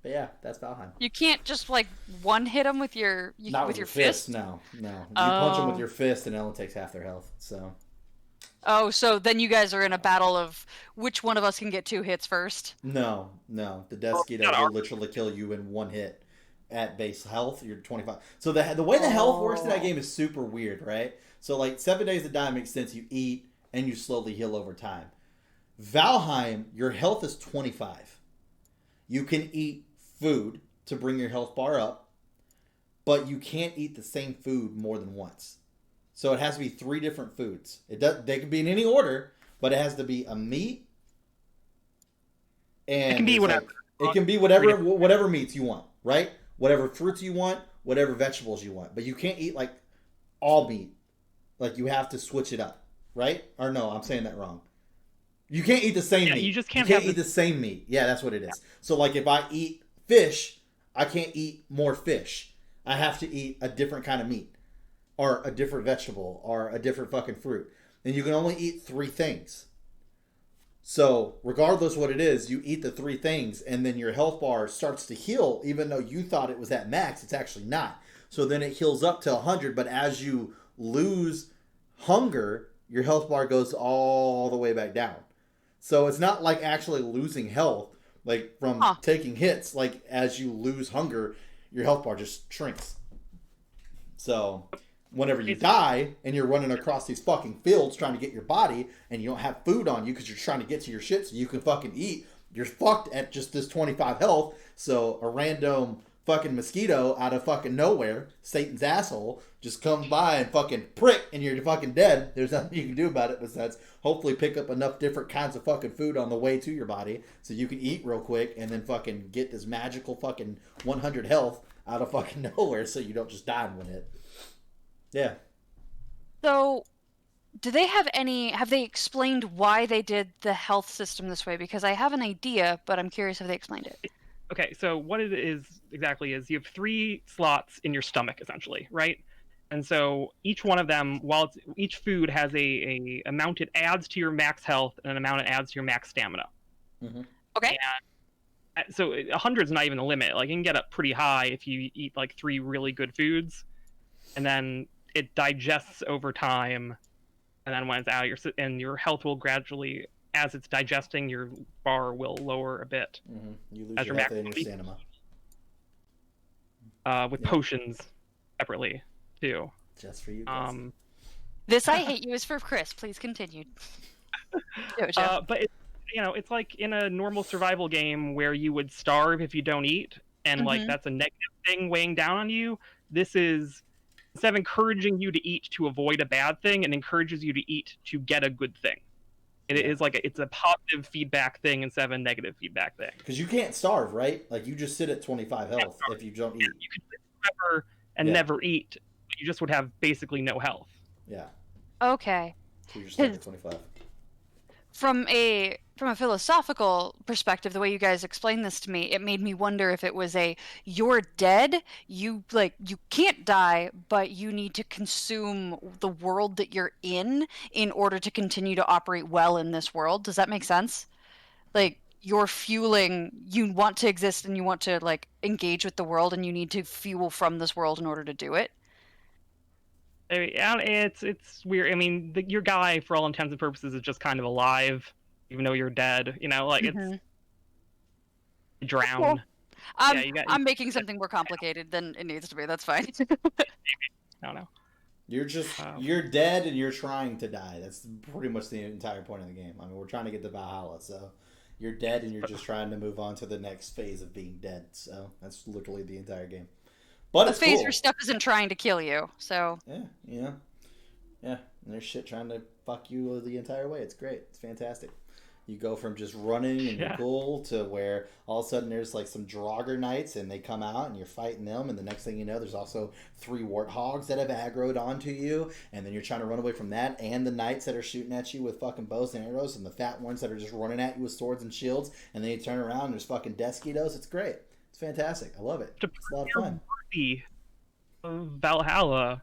yeah, that's Valheim. You can't just like one hit them with your with your fist. No. You punch them with your fist and it only takes half their health. So. Oh, so then you guys are in a battle of which one of us can get 2 hits first? No. The death mosquito will literally kill you in 1 hit at base health. You're 25. So the way the health works in that game is super weird, right? So like 7 days to die makes sense. You eat and you slowly heal over time. Valheim, your health is 25. You can eat food to bring your health bar up, but you can't eat the same food more than once. So it has to be 3 different foods. They can be in any order, but it has to be a meat. And it can be whatever. It can be whatever meats you want, right? Whatever fruits you want, whatever vegetables you want. But you can't eat like all meat. Like you have to switch it up, right? Or no, I'm saying that wrong. You can't eat the same meat. You just can't eat the same meat. Yeah, that's what it is. Yeah. So like if I eat fish, I can't eat more fish. I have to eat a different kind of meat. Or a different vegetable, or a different fucking fruit. And you can only eat 3 things. So, regardless what it is, you eat the 3 things, and then your health bar starts to heal, even though you thought it was at max, it's actually not. So then it heals up to 100, but as you lose hunger, your health bar goes all the way back down. So it's not like actually losing health, like from taking hits. Like, as you lose hunger, your health bar just shrinks. So whenever you die and you're running across these fucking fields trying to get your body and you don't have food on you because you're trying to get to your shit so you can fucking eat, you're fucked at just this 25 health. So a random fucking mosquito out of fucking nowhere, Satan's asshole, just comes by and fucking prick, and you're fucking dead. There's nothing you can do about it besides hopefully pick up enough different kinds of fucking food on the way to your body so you can eat real quick and then fucking get this magical fucking 100 health out of fucking nowhere so you don't just die in one hit. Yeah. So, have they explained why they did the health system this way? Because I have an idea, but I'm curious if they explained it. Okay, so what it is exactly is you have 3 slots in your stomach, essentially, right? And so each one of them, each food has a amount it adds to your max health and an amount it adds to your max stamina. Mm-hmm. Okay. And so 100 is not even the limit. Like, you can get up pretty high if you eat like 3 really good foods, and then it digests over time. And then when it's out, your health will gradually, as it's digesting, your bar will lower a bit. Mm-hmm. You lose your health and your stamina. With potions separately, too. Just for you guys. This I Hate You is for Chris. Please continue. JoJo. But it's like in a normal survival game where you would starve if you don't eat, and like that's a negative thing weighing down on you. This is, instead of encouraging you to eat to avoid a bad thing, it encourages you to eat to get a good thing. It is like it's a positive feedback thing instead of a negative feedback thing. Because you can't starve, right? Like, you just sit at 25 health if you don't eat. You could live forever and never eat. But you just would have basically no health. Yeah. Okay. So you're just stuck at 25. From a philosophical perspective, the way you guys explained this to me, it made me wonder if it was you're dead, you can't die, but you need to consume the world that you're in order to continue to operate well in this world. Does that make sense? Like, you're fueling, you want to exist and you want to like engage with the world, and you need to fuel from this world in order to do it. Yeah, it's weird. I mean, your guy, for all intents and purposes, is just kind of alive, even though you're dead. It's drown. Cool. Yeah, I'm making something more complicated than it needs to be. That's fine. I don't know. You're dead and you're trying to die. That's pretty much the entire point of the game. I mean, we're trying to get to Valhalla, so you're dead and you're just trying to move on to the next phase of being dead. So that's literally the entire game. But the it's phase cool. where stuff isn't trying to kill you, so... Yeah. And there's shit trying to fuck you the entire way. It's great. It's fantastic. You go from just running and you're cool to where all of a sudden there's like some Draugr knights and they come out and you're fighting them, and the next thing you know there's also 3 warthogs that have aggroed onto you, and then you're trying to run away from that and the knights that are shooting at you with fucking bows and arrows, and the fat ones that are just running at you with swords and shields, and then you turn around and there's fucking Deskitos. It's great. It's fantastic. I love it. It's a lot of fun. Of Valhalla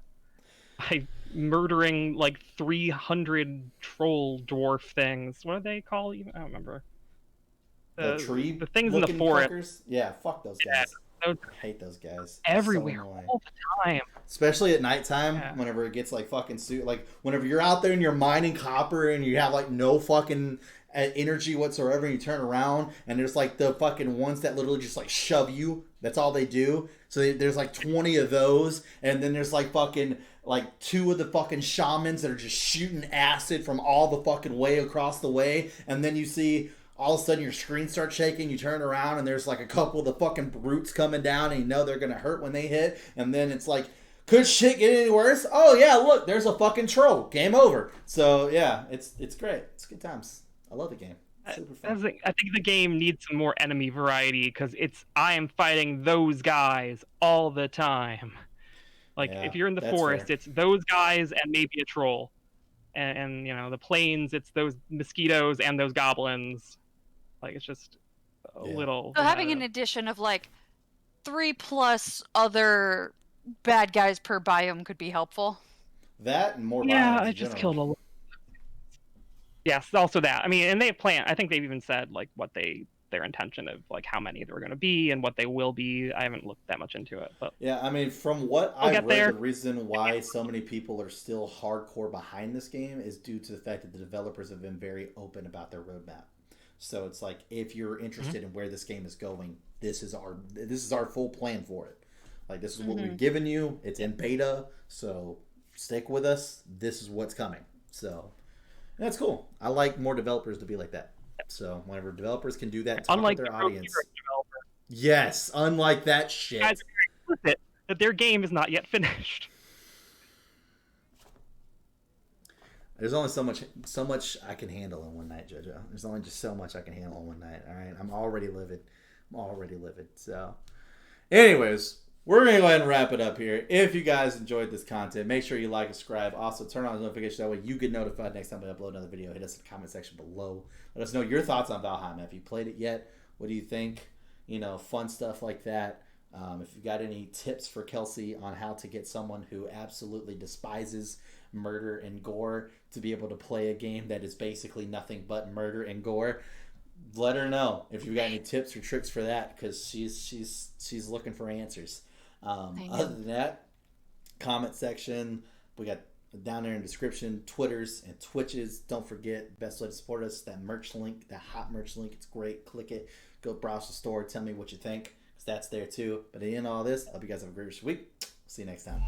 by murdering like 300 troll dwarf things. What do they call even? I don't remember. The things in the forest. Fuckers? Yeah, fuck those guys. I hate those guys. Everywhere, all the time. Especially at nighttime, whenever it gets like fucking like whenever you're out there and you're mining copper and you have like no fucking energy whatsoever, and you turn around and there's like the fucking ones that literally just like shove you. That's all they do. So there's like 20 of those, and then there's like fucking like 2 of the fucking shamans that are just shooting acid from all the fucking way across the way, and then you see all of a sudden your screen starts shaking, you turn around and there's like a couple of the fucking brutes coming down, and you know they're gonna hurt when they hit, and then it's like, could shit get any worse? Oh yeah, look, there's a fucking troll. Game over. So yeah, it's great. It's good times. I love the game. Super fun. I think the game needs some more enemy variety, because I am fighting those guys all the time. Like, if you're in the forest, it's those guys and maybe a troll. And the plains, it's those mosquitoes and those goblins. Like, it's just a little... So having an addition of like 3+ other bad guys per biome could be helpful. That and more biomes I just killed a lot. Yes, also that. I mean, and I think they've even said like what their intention of like how many there are going to be and what they will be. I haven't looked that much into it, but yeah, I mean, from what I've read, the reason why so many people are still hardcore behind this game is due to the fact that the developers have been very open about their roadmap. So it's like, if you're interested in where this game is going, this is our full plan for it. Like, this is what we've given you. It's in beta, so stick with us. This is what's coming. So that's cool. I like more developers to be like that. So whenever developers can do that, talk with their audience. Yes, unlike that shit. Guys, explicit that their game is not yet finished. There's only so much I can handle in one night, JoJo. There's only just so much I can handle in one night. All right, I'm already livid. So, anyways, we're gonna go ahead and wrap it up here. If you guys enjoyed this content, make sure you like and subscribe. Also, turn on the notification that way you get notified next time we upload another video. Hit us in the comment section below. Let us know your thoughts on Valheim. Have you played it yet? What do you think? Fun stuff like that. If you got any tips for Kelsey on how to get someone who absolutely despises murder and gore to be able to play a game that is basically nothing but murder and gore, let her know if you got any tips or tricks for that, because she's looking for answers. Other than that, comment section, we got down there in the description, Twitters and Twitches. Don't forget, best way to support us, that merch link, that hot merch link. It's great. Click it. Go browse the store. Tell me what you think, because that's there too. But at the end of all this, I hope you guys have a great week. See you next time.